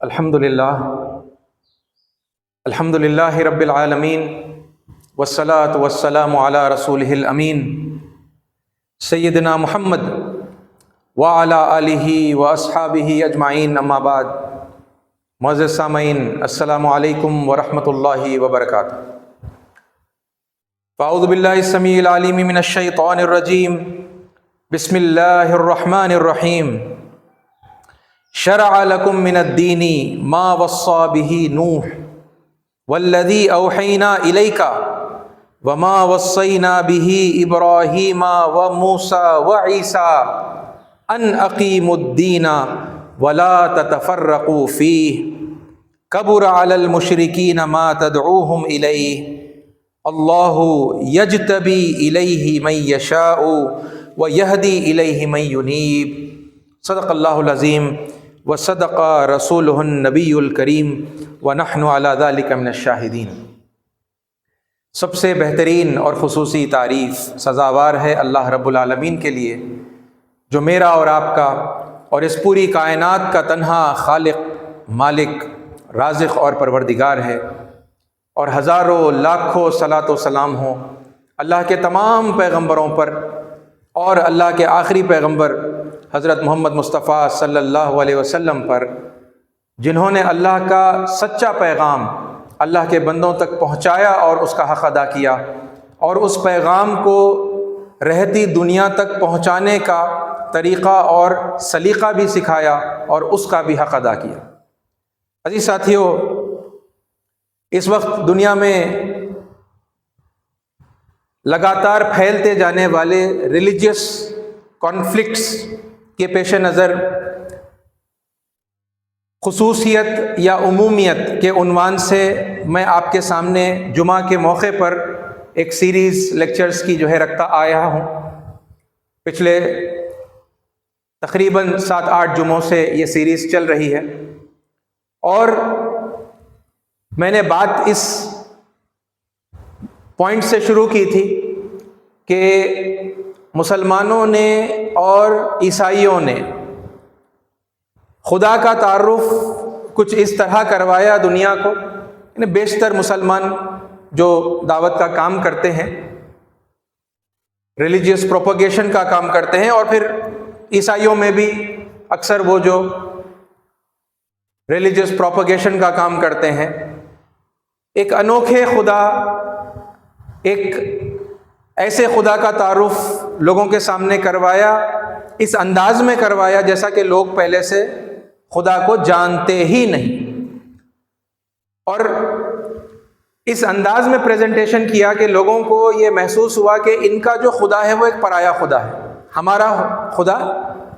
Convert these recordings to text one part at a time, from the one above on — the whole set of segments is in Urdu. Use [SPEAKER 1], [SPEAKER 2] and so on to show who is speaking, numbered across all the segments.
[SPEAKER 1] الحمد للہ رب العالمین والصلاة والسلام علی رسولہ الامین سیدنا محمد وعلی آلہ واصحابہ اجمعین، اما بعد۔ معزز سامعین، السلام علیکم ورحمۃ اللہ وبرکاتہ۔ فاعوذ باللہ السمیع العلیم من الشیطان الرجیم، بسم اللہ الرحمن الرحیم۔ شرع لکم من الدین ما وصى به نوح والذی اوحینا الیک وما وصینا به ابراہیم وموسیٰ وعیسیٰ ان اقیموا الدین ولا تتفرقوا فیہ کبر علی المشرکین ما تدعوہم الیہ اللہ یجتبی الیہ من یشاء ویہدی الیہ من ینیب۔ صدق اللہ العظیم وصدق رسولہ النبی الکریم ونحن علی ذلک من الشاہدین۔ سب سے بہترین اور خصوصی تعریف سزاوار ہے اللہ رب العالمین کے لیے، جو میرا اور آپ کا اور اس پوری کائنات کا تنہا خالق، مالک، رازق اور پروردگار ہے، اور ہزاروں لاکھوں صلاۃ و سلام ہوں اللہ کے تمام پیغمبروں پر، اور اللہ کے آخری پیغمبر حضرت محمد مصطفیٰ صلی اللہ علیہ وسلم پر، جنہوں نے اللہ کا سچا پیغام اللہ کے بندوں تک پہنچایا اور اس کا حق ادا کیا، اور اس پیغام کو رہتی دنیا تک پہنچانے کا طریقہ اور سلیقہ بھی سکھایا اور اس کا بھی حق ادا کیا۔ عزیز ساتھیو، اس وقت دنیا میں لگاتار پھیلتے جانے والے ریلیجیس کانفلکٹس کے پیش نظر خصوصیت یا عمومیت کے عنوان سے میں آپ کے سامنے جمعہ کے موقع پر ایک سیریز لیکچرز کی رکھتا آیا ہوں۔ پچھلے تقریباً 7-8 جمعوں سے یہ سیریز چل رہی ہے، اور میں نے بات اس پوائنٹ سے شروع کی تھی کہ مسلمانوں نے اور عیسائیوں نے خدا کا تعارف کچھ اس طرح کروایا دنیا کو، یعنی بیشتر مسلمان جو دعوت کا کام کرتے ہیں، ریلیجیس پروپیگیشن کا کام کرتے ہیں، اور پھر عیسائیوں میں بھی اکثر وہ جو ریلیجیس پروپیگیشن کا کام کرتے ہیں، ایک انوکھے خدا، ایک ایسے خدا کا تعارف لوگوں کے سامنے کروایا، اس انداز میں کروایا جیسا کہ لوگ پہلے سے خدا کو جانتے ہی نہیں، اور اس انداز میں پریزنٹیشن کیا کہ لوگوں کو یہ محسوس ہوا کہ ان کا جو خدا ہے وہ ایک پرایا خدا ہے، ہمارا خدا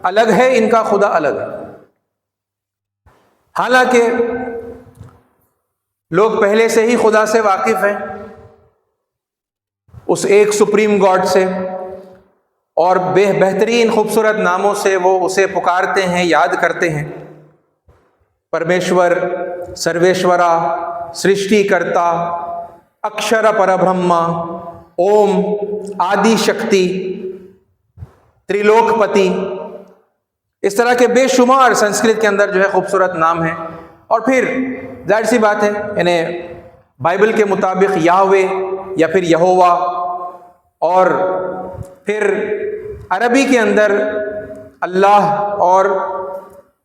[SPEAKER 1] الگ ہے، ان کا خدا الگ ہے۔ حالانکہ لوگ پہلے سے ہی خدا سے واقف ہیں، اس ایک سپریم گاڈ سے، اور بہترین خوبصورت ناموں سے وہ اسے پکارتے ہیں، یاد کرتے ہیں۔ پرمیشور، سرویشورا، سرشٹی کرتا، اکشر پربرہما، اوم، آدی شکتی، تریلوک پتی، اس طرح کے بے شمار سنسکرت کے اندر خوبصورت نام ہیں۔ اور پھر ظاہر سی بات ہے، یعنی بائبل کے مطابق یاہوے یا پھر یہوہ، اور پھر عربی کے اندر اللہ اور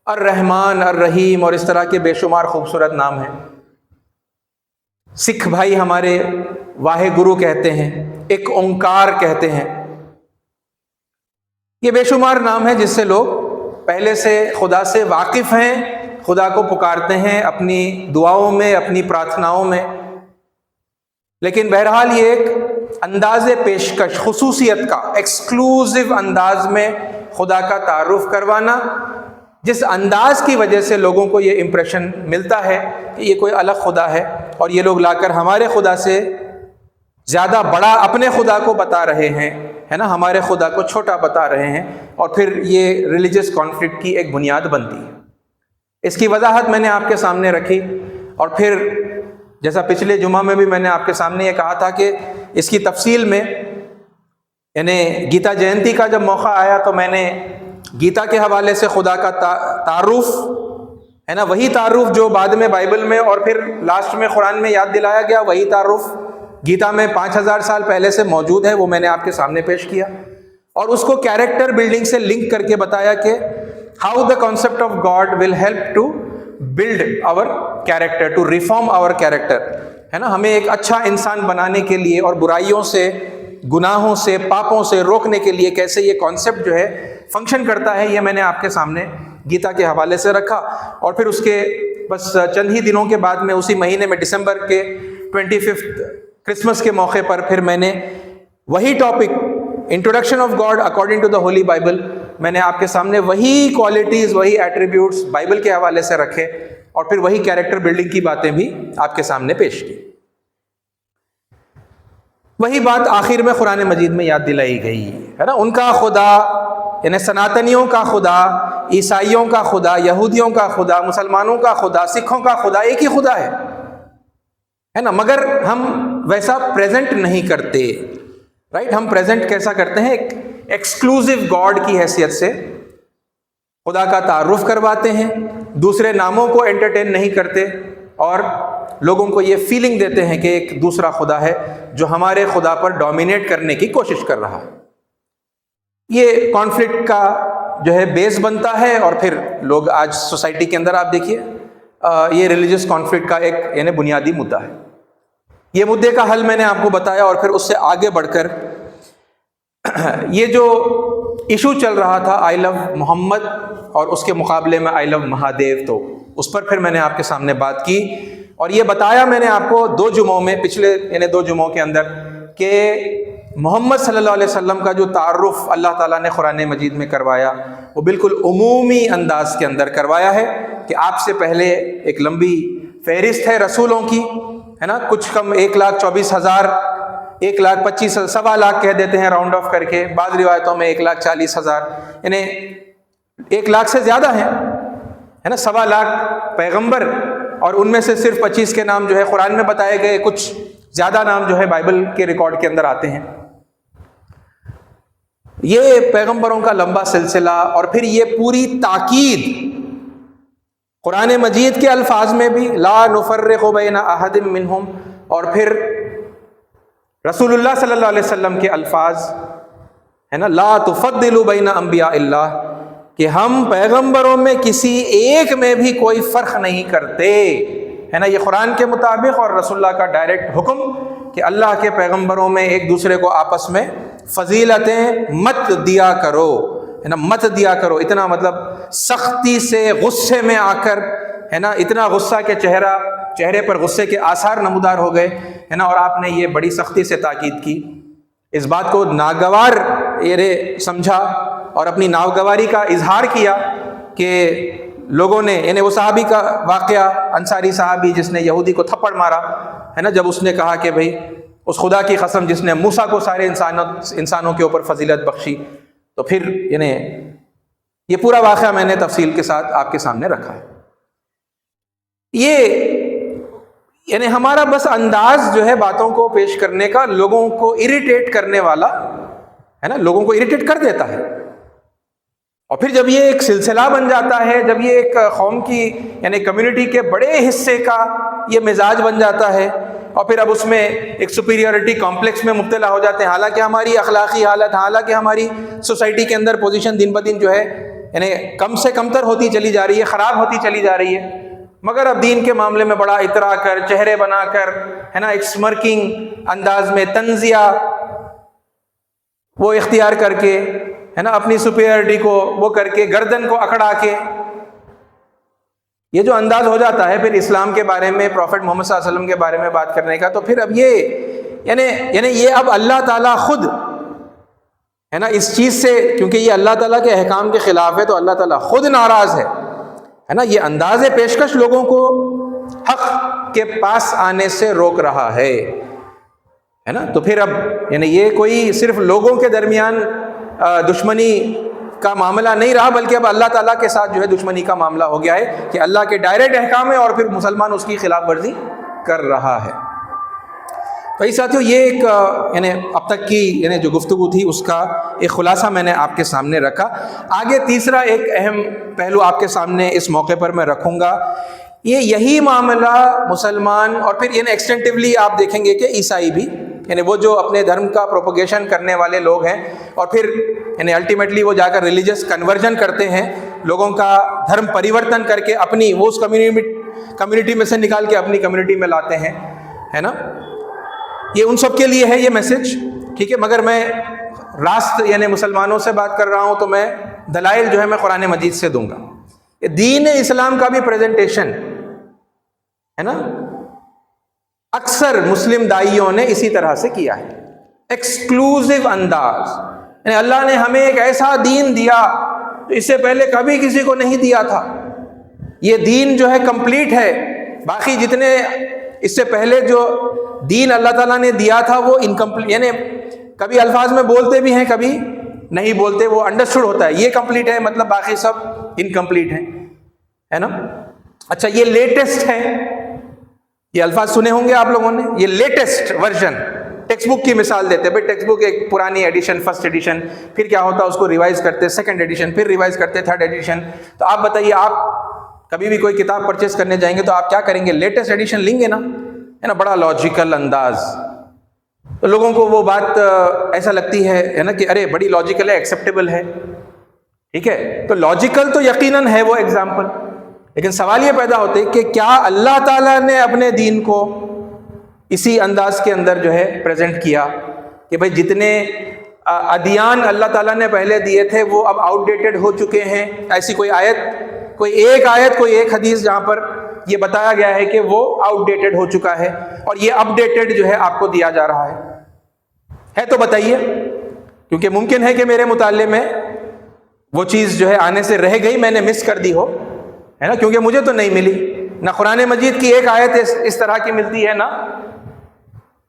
[SPEAKER 1] الرحمن، الرحیم، اور اس طرح کے بے شمار خوبصورت نام ہیں۔ سکھ بھائی ہمارے واحے گرو کہتے ہیں، ایک اومکار کہتے ہیں۔ یہ بے شمار نام ہیں جس سے لوگ پہلے سے خدا سے واقف ہیں، خدا کو پکارتے ہیں اپنی دعاؤں میں، اپنی پراتھناؤں میں۔ لیکن بہرحال یہ ایک انداز پیشکش، خصوصیت کا، ایکسکلوزیو انداز میں خدا کا تعارف کروانا، جس انداز کی وجہ سے لوگوں کو یہ امپریشن ملتا ہے کہ یہ کوئی الگ خدا ہے، اور یہ لوگ لا کر ہمارے خدا سے زیادہ بڑا اپنے خدا کو بتا رہے ہیں، ہے نا، ہمارے خدا کو چھوٹا بتا رہے ہیں، اور پھر یہ ریلیجیس کانفلکٹ کی ایک بنیاد بنتی ہے۔ اس کی وضاحت میں نے آپ کے سامنے رکھی، اور پھر جیسا پچھلے جمعہ میں بھی میں نے آپ کے سامنے یہ کہا تھا کہ اس کی تفصیل میں، یعنی گیتا جینتی کا جب موقع آیا تو میں نے گیتا کے حوالے سے خدا کا تعارف ہے نا. وہی تعارف جو بعد میں بائبل میں اور پھر لاسٹ میں قرآن میں یاد دلایا گیا، وہی تعارف گیتا میں 5000 سال پہلے سے موجود ہے، وہ میں نے آپ کے سامنے پیش کیا، اور اس کو کیریکٹر بلڈنگ سے لنک کر کے بتایا کہ how the concept of God will help to build our character, to reform our character, ہے نا. ہمیں ایک اچھا انسان بنانے کے لیے اور برائیوں سے، گناہوں سے، پاپوں سے روکنے کے لیے کیسے یہ کانسیپٹ جو ہے فنکشن کرتا ہے، یہ میں نے آپ کے سامنے گیتا کے حوالے سے رکھا. اور پھر اس کے بس چند ہی دنوں کے بعد میں اسی مہینے میں دسمبر کے 25 کرسمس کے موقع پر پھر میں نے وہی topic introduction of God according to the Holy Bible, میں نے آپ کے سامنے وہی کوالٹیز، وہی ایٹریبیوٹس بائبل کے حوالے سے رکھے، اور پھر وہی کیریکٹر بلڈنگ کی باتیں بھی آپ کے سامنے پیش کی. وہی بات آخر میں قرآن مجید میں یاد دلائی گئی ہے نا. ان کا خدا، یعنی سناتنیوں کا خدا، عیسائیوں کا خدا، یہودیوں کا خدا، مسلمانوں کا خدا، سکھوں کا خدا ایک ہی خدا ہے نا. مگر ہم ویسا پریزنٹ نہیں کرتے، رائٹ. ہم پریزنٹ کیسا کرتے ہیں؟ ایک ایکسکلوزو گاڈ کی حیثیت سے خدا کا تعارف کرواتے ہیں، دوسرے ناموں کو انٹرٹین نہیں کرتے، اور لوگوں کو یہ فیلنگ دیتے ہیں کہ ایک دوسرا خدا ہے جو ہمارے خدا پر ڈومینیٹ کرنے کی کوشش کر رہا ہے. یہ کانفلکٹ کا جو ہے بیس بنتا ہے، اور پھر لوگ آج سوسائٹی کے اندر آپ دیکھیے یہ ریلیجس کانفلکٹ کا ایک یعنی بنیادی مدعا ہے. یہ مدعے کا حل میں نے آپ کو بتایا، اور پھر اس سے آگے بڑھ کر یہ جو ایشو چل رہا تھا آئی لو محمد اور اس کے مقابلے میں آئی لو مہادیو، تو اس پر پھر میں نے آپ کے سامنے بات کی، اور یہ بتایا میں نے آپ کو 2 جمعوں میں، پچھلے یعنی 2 جمعوں کے اندر، کہ محمد صلی اللہ علیہ وسلم کا جو تعارف اللہ تعالیٰ نے قرآن مجید میں کروایا وہ بالکل عمومی انداز کے اندر کروایا ہے، کہ آپ سے پہلے ایک لمبی فہرست ہے رسولوں کی، ہے نا. کچھ کم 1,24,000، 1,25,000، 1.25 لاکھ کہہ دیتے ہیں راؤنڈ آف کر کے، بعض روایتوں میں 1,40,000، یعنی 1 لاکھ سے زیادہ ہیں، ہے نا. 1.25 لاکھ پیغمبر، اور ان میں سے صرف 25 کے نام جو ہے قرآن میں بتائے گئے، کچھ زیادہ نام جو ہے بائبل کے ریکارڈ کے اندر آتے ہیں. یہ پیغمبروں کا لمبا سلسلہ، اور پھر یہ پوری تاکید قرآن مجید کے الفاظ میں بھی لا نفرق بین احد منہم، اور پھر رسول اللہ صلی اللہ علیہ وسلم کے الفاظ ہے نا لا تفضلوا بین انبیاء اللہ، کہ ہم پیغمبروں میں کسی ایک میں بھی کوئی فرق نہیں کرتے، ہے نا. یہ قرآن کے مطابق اور رسول اللہ کا ڈائریکٹ حکم کہ اللہ کے پیغمبروں میں ایک دوسرے کو آپس میں فضیلتیں مت دیا کرو، ہے نا. مت دیا کرو، اتنا مطلب سختی سے غصے میں آ کر، ہے نا، اتنا غصہ کہ چہرے پر غصے کے آثار نمودار ہو گئے، ہے نا. اور آپ نے یہ بڑی سختی سے تاکید کی، اس بات کو ناگوار سمجھا اور اپنی ناگواری کا اظہار کیا کہ لوگوں نے، یعنی وہ صحابی کا واقعہ، انصاری صحابی جس نے یہودی کو تھپڑ مارا، ہے نا، جب اس نے کہا کہ بھئی اس خدا کی قسم جس نے موسیٰ کو سارے انسانوں کے اوپر فضیلت بخشی، تو پھر یعنی یہ پورا واقعہ میں نے تفصیل کے ساتھ آپ کے سامنے رکھا ہے. یہ یعنی ہمارا بس انداز جو ہے باتوں کو پیش کرنے کا لوگوں کو اریٹیٹ کرنے والا ہے نا، لوگوں کو اریٹیٹ کر دیتا ہے. اور پھر جب یہ ایک سلسلہ بن جاتا ہے، جب یہ ایک قوم کی یعنی کمیونٹی کے بڑے حصے کا یہ مزاج بن جاتا ہے، اور پھر اب اس میں ایک سپیریورٹی کمپلیکس میں مبتلا ہو جاتے ہیں، حالانکہ ہماری اخلاقی حالت، حالانکہ ہماری سوسائٹی کے اندر پوزیشن دن بدن جو ہے یعنی کم سے کم تر ہوتی چلی جا رہی ہے، خراب ہوتی چلی جا رہی ہے. مگر اب دین کے معاملے میں بڑا اترا کر، چہرے بنا کر، ہے نا، ایک اسمرکنگ انداز میں طنزیہ وہ اختیار کر کے، ہے نا، اپنی سپیریورٹی کو وہ کر کے، گردن کو اکڑا کے، یہ جو انداز ہو جاتا ہے پھر اسلام کے بارے میں، پروفٹ محمد صلی اللہ علیہ وسلم کے بارے میں بات کرنے کا، تو پھر اب یہ یعنی یہ اب اللہ تعالیٰ خود ہے نا اس چیز سے، کیونکہ یہ اللہ تعالیٰ کے احکام کے خلاف ہے، تو اللہ تعالیٰ خود ناراض ہے نا. یہ انداز پیشکش لوگوں کو حق کے پاس آنے سے روک رہا ہے نا. تو پھر اب یعنی یہ کوئی صرف لوگوں کے درمیان دشمنی کا معاملہ نہیں رہا، بلکہ اب اللہ تعالیٰ کے ساتھ جو ہے دشمنی کا معاملہ ہو گیا ہے کہ اللہ کے ڈائریکٹ احکام ہے اور پھر مسلمان اس کی خلاف ورزی کر رہا ہے. تو ساتھیوں یہ ایک یعنی اب تک کی یعنی جو گفتگو تھی اس کا ایک خلاصہ میں نے آپ کے سامنے رکھا. آگے تیسرا ایک اہم پہلو آپ کے سامنے اس موقع پر میں رکھوں گا. یہی معاملہ مسلمان اور پھر یعنی ایکسٹینٹیولی آپ دیکھیں گے کہ عیسائی بھی، یعنی وہ جو اپنے دھرم کا پروپوگیشن کرنے والے لوگ ہیں اور پھر یعنی الٹیمیٹلی وہ جا کر ریلیجس کنورژن کرتے ہیں، لوگوں کا دھرم پریورتن کر کے اپنی وہ اس کمیونٹی میں سے نکال کے اپنی کمیونٹی میں لاتے ہیں، ہے نا. یہ ان سب کے لیے ہے یہ میسج، ٹھیک ہے. مگر میں راست یعنی مسلمانوں سے بات کر رہا ہوں تو میں دلائل جو ہے میں قرآن مجید سے دوں گا. دین اسلام کا بھی پریزنٹیشن ہے نا، اکثر مسلم داعیوں نے اسی طرح سے کیا ہے، ایکسکلوزیو انداز. یعنی اللہ نے ہمیں ایک ایسا دین دیا جو اس سے پہلے کبھی کسی کو نہیں دیا تھا. یہ دین جو ہے کمپلیٹ ہے. باقی جتنے اس سے پہلے جو دین اللہ تعالیٰ نے دیا تھا وہ انکمپلیٹ، یعنی کبھی الفاظ میں بولتے بھی ہیں کبھی نہیں بولتے، وہ انڈرسٹوڈ ہوتا ہے یہ کمپلیٹ ہے، مطلب باقی سب انکمپلیٹ ہیں، ہے نا. اچھا یہ لیٹسٹ ہے، یہ الفاظ سنے ہوں گے آپ لوگوں نے، یہ لیٹسٹ ورژن. ٹیکسٹ بک کی مثال دیتے ہیں، بھائی ٹیکسٹ بک ایک پرانی ایڈیشن، فرسٹ ایڈیشن، پھر کیا ہوتا ہے اس کو ریوائز کرتے، سیکنڈ ایڈیشن، پھر ریوائز کرتے، تھرڈ ایڈیشن. تو آپ بتائیے، آپ کبھی بھی کوئی کتاب پرچیز کرنے جائیں گے تو آپ کیا کریں گے؟ لیٹسٹ ایڈیشن لیں گے نا، ہے نا. بڑا لاجیکل انداز. تو لوگوں کو وہ بات ایسا لگتی ہے نا کہ ارے بڑی لاجیکل ہے، ایکسیپٹیبل ہے، ٹھیک ہے. تو لاجیکل تو یقیناً ہے وہ ایگزامپل، لیکن سوال یہ پیدا ہوتا ہے کہ کیا اللہ تعالیٰ نے اپنے دین کو اسی انداز کے اندر جو ہے پریزنٹ کیا کہ بھائی جتنے ادیان اللہ تعالیٰ نے پہلے دیے تھے وہ اب آؤٹ ڈیٹڈ ہو چکے ہیں؟ ایسی کوئی آیت، کوئی ایک حدیث جہاں پر یہ بتایا گیا ہے کہ وہ آؤٹ ڈیٹڈ ہو چکا ہے اور یہ اپ ڈیٹڈ جو ہے آپ کو دیا جا رہا ہے تو بتائیے. کیونکہ ممکن ہے کہ میرے مطالعے میں وہ چیز جو ہے آنے سے رہ گئی، میں نے مس کر دی ہو، ہے نا. کیونکہ مجھے تو نہیں ملی، نہ قرآن مجید کی ایک آیت اس طرح کی ملتی ہے، نہ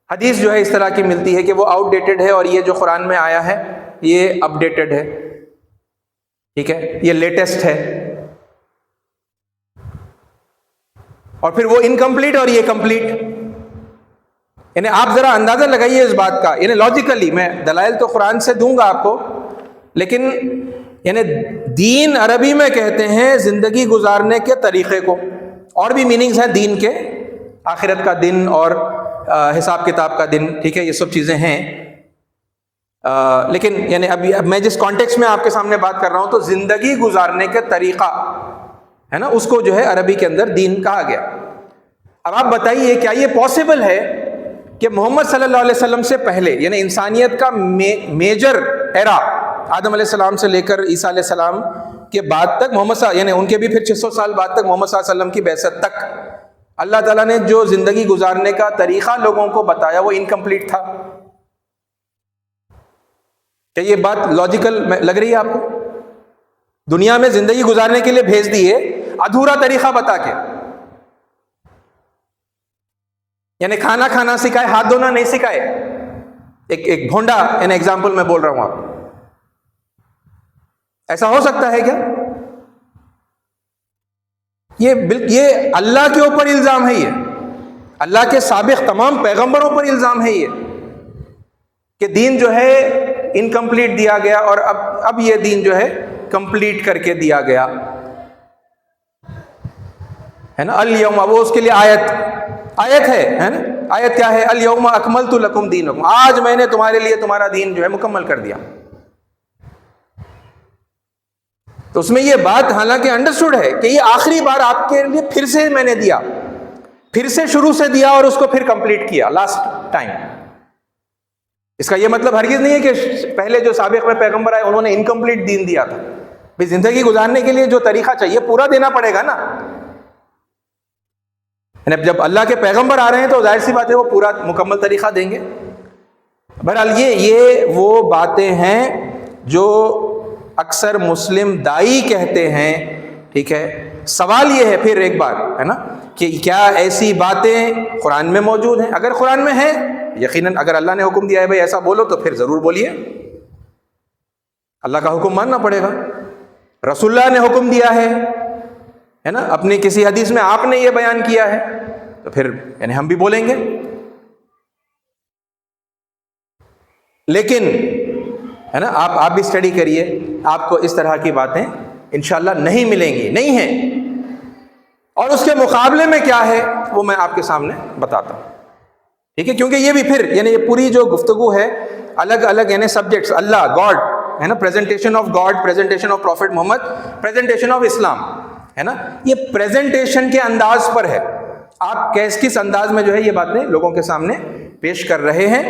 [SPEAKER 1] حدیث جو ہے اس طرح کی ملتی ہے کہ وہ آؤٹ ڈیٹڈ ہے اور یہ جو قرآن میں آیا ہے یہ اپ ڈیٹڈ ہے، ٹھیک ہے، یہ لیٹسٹ ہے. اور پھر وہ انکمپلیٹ اور یہ کمپلیٹ. یعنی آپ ذرا اندازہ لگائیے اس بات کا. یعنی لاجیکلی میں دلائل تو قرآن سے دوں گا آپ کو، لیکن یعنی دین عربی میں کہتے ہیں زندگی گزارنے کے طریقے کو. اور بھی میننگز ہیں دین کے، آخرت کا دن اور حساب کتاب کا دن، ٹھیک ہے، یہ سب چیزیں ہیں. لیکن یعنی اب میں جس کانٹیکس میں آپ کے سامنے بات کر رہا ہوں تو زندگی گزارنے کے طریقہ ہے نا، اس کو جو ہے عربی کے اندر دین کہا گیا. اب آپ بتائیے کیا یہ پاسبل ہے کہ محمد صلی اللہ علیہ وسلم سے پہلے، یعنی انسانیت کا میجر ایرا آدم علیہ السلام سے لے کر عیسیٰ علیہ السلام کے بعد تک، محمد صلی اللہ، یعنی ان کے بھی پھر 600 سال بعد تک محمد صلی اللہ علیہ وسلم کی بعثت تک، اللہ تعالیٰ نے جو زندگی گزارنے کا طریقہ لوگوں کو بتایا وہ انکمپلیٹ تھا؟ کیا یہ بات لاجیکل لگ رہی ہے آپ کو؟ دنیا میں زندگی گزارنے کے لیے بھیج دیے ادھورا طریقہ بتا کے، یعنی کھانا کھانا سکھائے، ہاتھ دھونا نہیں سکھائے. ایک بھونڈا یعنی ایگزامپل میں بول رہا ہوں آپ. ایسا ہو سکتا ہے کیا؟ یہ اللہ کے اوپر الزام ہے، یہ اللہ کے سابق تمام پیغمبروں پر الزام ہے یہ کہ دین جو ہے انکمپلیٹ دیا گیا اور اب یہ دین جو ہے کمپلیٹ کر کے دیا گیا ہے نا. الیوم، وہ اس کے لیے آیت ہے نا. آیت کیا ہے؟ الیوم اکملت لکم دینکم، آج میں نے تمہارے لیے تمہارا دین جو ہے مکمل کر دیا. تو اس میں یہ بات حالانکہ انڈرسٹوڈ ہے کہ یہ آخری بار آپ کے لیے پھر سے میں نے دیا، پھر سے شروع سے دیا اور اس کو پھر کمپلیٹ کیا لاسٹ ٹائم. اس کا یہ مطلب ہرگز نہیں ہے کہ پہلے جو سابق میں پیغمبر آئے انہوں نے انکمپلیٹ دین دیا تھا. بھئی زندگی گزارنے کے لیے جو طریقہ چاہیے پورا دینا پڑے گا نا. جب اللہ کے پیغمبر آ رہے ہیں تو ظاہر سی بات ہے وہ پورا مکمل طریقہ دیں گے. بہرحال یہ وہ باتیں ہیں جو اکثر مسلم داعی کہتے ہیں، ٹھیک ہے. سوال یہ ہے پھر ایک بار ہے نا کہ کیا ایسی باتیں قرآن میں موجود ہیں؟ اگر قرآن میں ہیں، یقیناً اگر اللہ نے حکم دیا ہے بھائی ایسا بولو تو پھر ضرور بولیے، اللہ کا حکم ماننا پڑے گا. رسول اللہ نے حکم دیا ہے نا، اپنی کسی حدیث میں آپ نے یہ بیان کیا ہے تو پھر یعنی ہم بھی بولیں گے. لیکن ہے نا آپ بھی اسٹڈی کریے، آپ کو اس طرح کی باتیں انشاءاللہ نہیں ملیں گی، نہیں ہیں۔ اور اس کے مقابلے میں کیا ہے وہ میں آپ کے سامنے بتاتا ہوں، ٹھیک ہے؟ کیونکہ یہ بھی پھر یعنی یہ پوری جو گفتگو ہے الگ الگ یعنی سبجیکٹس، اللہ، گاڈ ہے نا، presentation of God, presentation of prophet Muhammad, presentation of Islam, ہے نا، یہ پریزنٹیشن کے انداز پر ہے، آپ کس انداز میں جو ہے یہ باتیں لوگوں کے سامنے پیش کر رہے ہیں،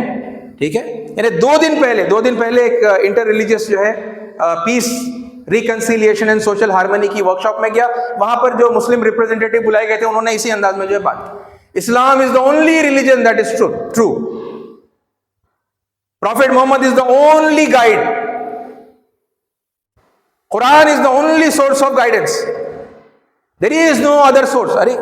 [SPEAKER 1] ٹھیک ہے؟ یعنی دو دن پہلے ایک انٹر ریلیجیس جو ہے پیس، ریکنسیلیشن اینڈ سوشل ہارمنی کی ورکشاپ میں گیا، وہاں پر جو مسلم ریپرزینٹیٹو بلائے گئے تھے انہوں نے اسی انداز میں جو ہے بات کی، Islam is the only religion that is true, prophet Muhammad is the only guide, Quran is the only source of guidance, there is no other source. ارے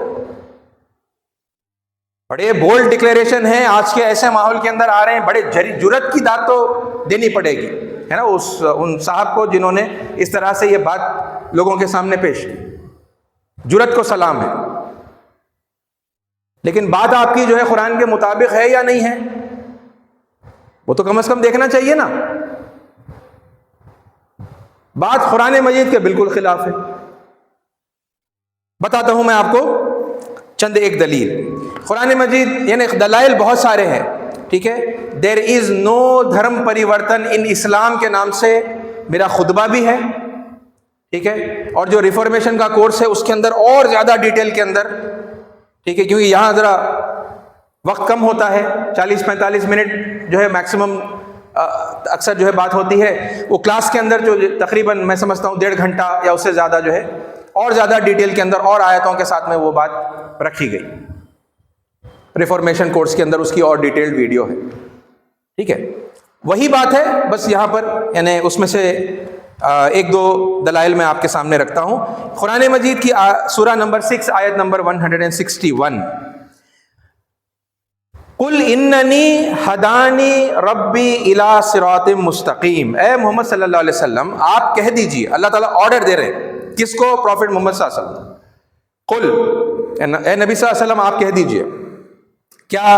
[SPEAKER 1] بڑے بولڈ ڈکلیریشن ہیں، آج کے ایسے ماحول کے اندر آ رہے ہیں، بڑے جرات کی داد تو دینی پڑے گی، ہے نا، ان صاحب کو جنہوں نے اس طرح سے یہ بات لوگوں کے سامنے پیش کی، جرات کو سلام ہے۔ لیکن بات آپ کی جو ہے قرآن کے مطابق ہے یا نہیں ہے وہ تو کم از کم دیکھنا چاہیے نا۔ بات قرآن مجید کے بالکل خلاف ہے۔ بتاتا ہوں میں آپ کو چند ایک دلیل۔ قرآن مجید یعنی دلائل بہت سارے ہیں، ٹھیک ہے؟ دیر از نو دھرم پریورتن ان اسلام کے نام سے میرا خطبہ بھی ہے، ٹھیک ہے؟ اور جو ریفارمیشن کا کورس ہے اس کے اندر اور زیادہ ڈیٹیل کے اندر، ٹھیک ہے؟ کیونکہ یہاں ذرا وقت کم ہوتا ہے، 40-45 منٹ جو ہے میکسیمم اکثر جو ہے بات ہوتی ہے، وہ کلاس کے اندر جو تقریباً میں سمجھتا ہوں 1.5 گھنٹہ یا اس سے زیادہ جو ہے اور زیادہ ڈیٹیل کے اندر اور آیتوں کے ساتھ میں وہ بات رکھی گئی۔ ریفارمیشن کورس کے اندر اس کی اور ڈیٹیلڈ ویڈیو ہے، ٹھیک ہے؟ وہی بات ہے، بس یہاں پر یعنی اس میں سے ایک دو دلائل میں آپ کے سامنے رکھتا ہوں۔ قرآن مجید کی سورہ نمبر 6 آیت نمبر 161، قل اننی ہدانی ربی الی صراط مستقیم، اے محمد صلی اللہ علیہ وسلم آپ کہہ دیجیے، اللہ تعالیٰ آرڈر دے رہے ہیں کس کو؟ پروفٹ محمد صلی اللہ علیہ وسلم۔ قل، اے نبی صلی اللہ علیہ وسلم آپ کہہ دیجیے کیا؟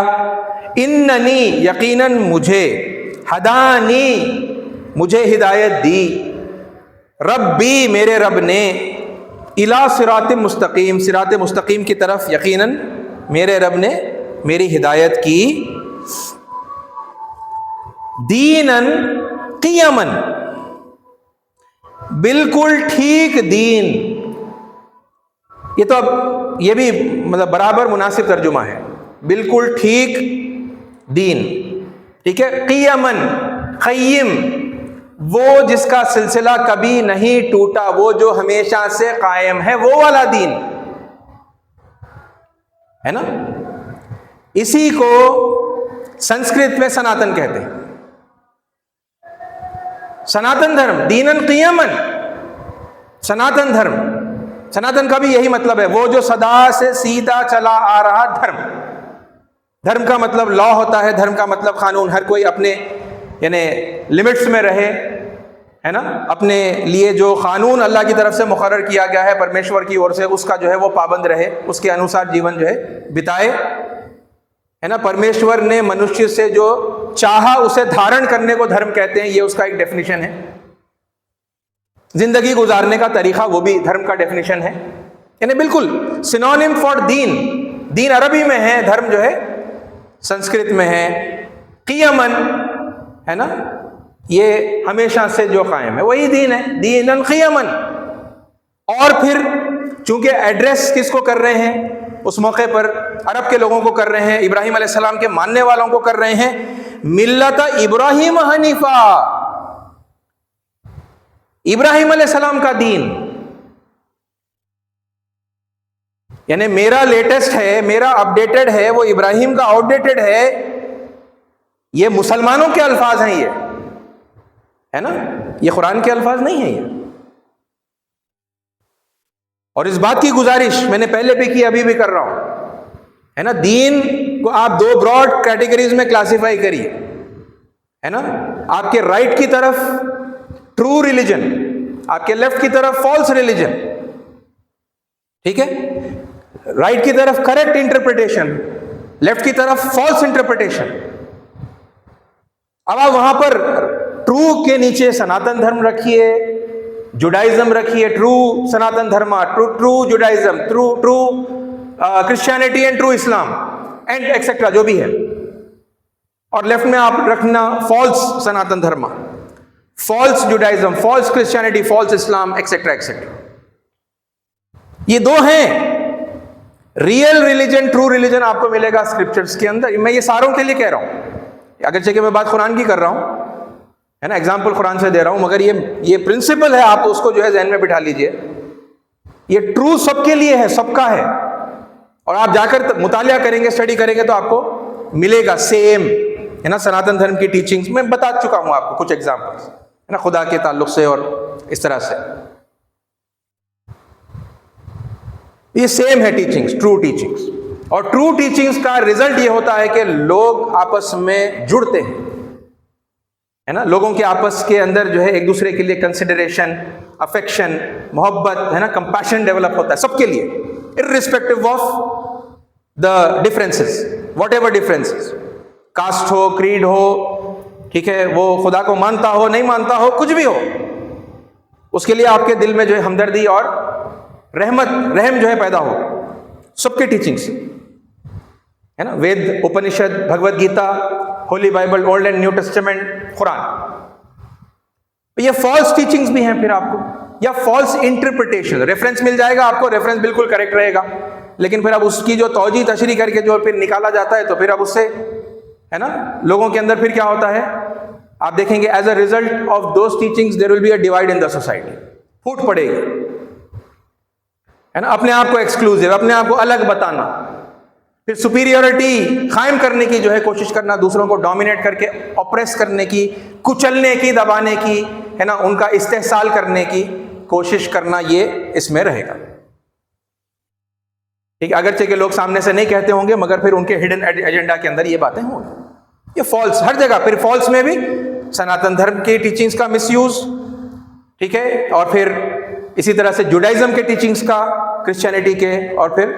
[SPEAKER 1] اننی یقیناً مجھے، ہدانی مجھے ہدایت دی، ربی میرے رب نے، الی صراط مستقیم صراط مستقیم کی طرف یقیناً میرے رب نے میری ہدایت کی، دیناً قیماً بالکل ٹھیک دین، یہ تو اب یہ بھی مطلب برابر مناسب ترجمہ ہے، بالکل ٹھیک دین، ٹھیک ہے؟ قیماً، قیم وہ جس کا سلسلہ کبھی نہیں ٹوٹا، وہ جو ہمیشہ سے قائم ہے، وہ والا دین ہے نا۔ اسی کو سنسکرت میں سناتن کہتے ہیں، سناتن دھرم، دیناً قیماً، سناتن دھرم، سناتن کا بھی یہی مطلب ہے، وہ جو صدا سے سیدھا چلا آ رہا دھرم۔ دھرم کا مطلب لا ہوتا ہے، دھرم کا مطلب قانون، ہر کوئی اپنے یعنی لمٹس میں رہے، ہے نا، اپنے لیے جو قانون اللہ کی طرف سے مقرر کیا گیا ہے پرمیشور کی اور سے، اس کا جو ہے وہ پابند رہے، اس کے انوسار جیون جو ہے بتائے، ہے نا۔ پرمیشور نے منشیہ سے جو چاہا اسے دھارن کرنے کو دھرم کہتے ہیں، یہ اس کا ایک ڈیفینیشن ہے۔ زندگی گزارنے کا طریقہ وہ بھی دھرم کا ڈیفینیشن ہے، یعنی بالکل سینونیم فار دین۔ دین عربی میں ہے، دھرم جو ہے سنسکرت میں ہے۔ قیماً ہے نا، یہ ہمیشہ سے جو قائم ہے وہی دین ہے، دیناً قیماً۔ اور پھر چونکہ ایڈریس کس کو کر رہے ہیں اس موقع پر؟ عرب کے لوگوں کو کر رہے ہیں، ابراہیم علیہ السلام کے ماننے والوں کو کر رہے ہیں، ملت ابراہیم حنیفہ، ابراہیم علیہ السلام کا دین، یعنی میرا لیٹسٹ ہے، میرا اپڈیٹڈ ہے، وہ ابراہیم کا آؤٹ ڈیٹڈ ہے۔ یہ مسلمانوں کے الفاظ ہیں، یہ ہے نا، یہ قرآن کے الفاظ نہیں ہیں یہ۔ اور اس بات کی گزارش میں نے پہلے بھی کی، ابھی بھی کر رہا ہوں، ہے نا، دین کو آپ دو براڈ کیٹیگریز میں کلاسیفائی کریے، ہے نا۔ آپ کے رائٹ کی طرف ٹرو ریلیجن، آپ کے لیفٹ کی طرف فالس ریلیجن، ٹھیک ہے؟ رائٹ کی طرف کریکٹ انٹرپریٹیشن، لیفٹ کی طرف فالس انٹرپریٹیشن۔ اب آپ وہاں پر ٹرو کے نیچے سناتن دھرم رکھیے، جوڈائزم رکھیے، true Sanatan Dharma, true Judaism, true Christianity and true Islam and etcetera جو بھی ہے، اور لیفٹ میں آپ رکھنا false Sanatan Dharma, false Judaism, false Christianity, false Islam, etcetera etcetera. یہ دو ہیں. ریئل ریلیجن، ٹرو ریلیجن آپ کو ملے گا اسکرپچرز کے اندر. میں یہ ساروں کے لیے کہہ رہا ہوں، اگرچہ کہ میں بات قرآن کی کر رہا ہوں، ہے نا، ایگزامپل قرآن سے دے رہا ہوں، مگر یہ پرنسپل ہے، آپ اس کو جو ہے ذہن میں بٹھا لیجئے. یہ ٹرو سب کے لیے ہے، سب کا ہے، اور آپ جا کر مطالعہ کریں گے، اسٹڈی کریں گے تو آپ کو ملے گا سیم، ہے نا. سناتن دھرم کی ٹیچنگز میں بتا چکا ہوں آپ کو کچھ ایگزامپلس، ہے نا، خدا کے تعلق سے اور اس طرح سے. یہ سیم ہے ٹیچنگز، ٹرو ٹیچنگز. اور ٹرو ٹیچنگز کا رزلٹ یہ ہوتا ہے کہ لوگ آپس میں جڑتے ہیں، ہے نا. لوگوں کے آپس کے اندر جو ہے ایک دوسرے کے لیے کنسیڈریشن، افیکشن، محبت، ہے نا، کمپیشن ڈیولپ ہوتا ہے سب کے لیے، irrespective of the differences, whatever differences, caste ہو، کریڈ ہو، ٹھیک ہے، وہ خدا کو مانتا ہو نہیں مانتا ہو، کچھ بھی ہو، اس کے لیے آپ کے دل میں جو ہے ہمدردی اور رحم جو ہے پیدا ہو. سب کے ٹیچنگز ہے نا، Ved, Upanishad, Bhagavad Gita, holy Bible, old and new testament, Quran. یہ فالس ٹیچنگز بھی ہیں پھر آپ کو، یا فالس انٹرپریٹیشن. ریفرنس مل جائے گا آپ کو، ریفرنس بالکل کریکٹ رہے گا، لیکن پھر اب اس کی جو توجیہ تشریح کر کے جو پھر نکالا جاتا ہے، تو پھر اب اس سے، ہے نا، لوگوں کے اندر پھر کیا ہوتا ہے، آپ دیکھیں گے as a result of those teachings there will be a divide in the society. پھوٹ پڑے گی، ہے نا، اپنے آپ کو ایکسکلوزیو، اپنے آپ کو الگ بتانا، پھر سپیریورٹی قائم کرنے کی جو ہے کوشش کرنا، دوسروں کو ڈومینیٹ کر کے آپریس کرنے کی، کچلنے کی، دبانے کی، ہے نا، ان کا استحصال کرنے کی کوشش کرنا، یہ اس میں رہے گا. ٹھیک ہے، اگرچہ کہ لوگ سامنے سے نہیں کہتے ہوں گے، مگر پھر ان کے ہڈن ایجنڈا کے اندر یہ باتیں ہوں گی. یہ فالس ہر جگہ. پھر فالس میں بھی سناتن دھرم کی ٹیچنگز کا مس یوز، ٹھیک ہے، اور پھر اسی طرح سے جوڈائزم کے ٹیچنگز کا، کرسچینٹی کے، اور پھر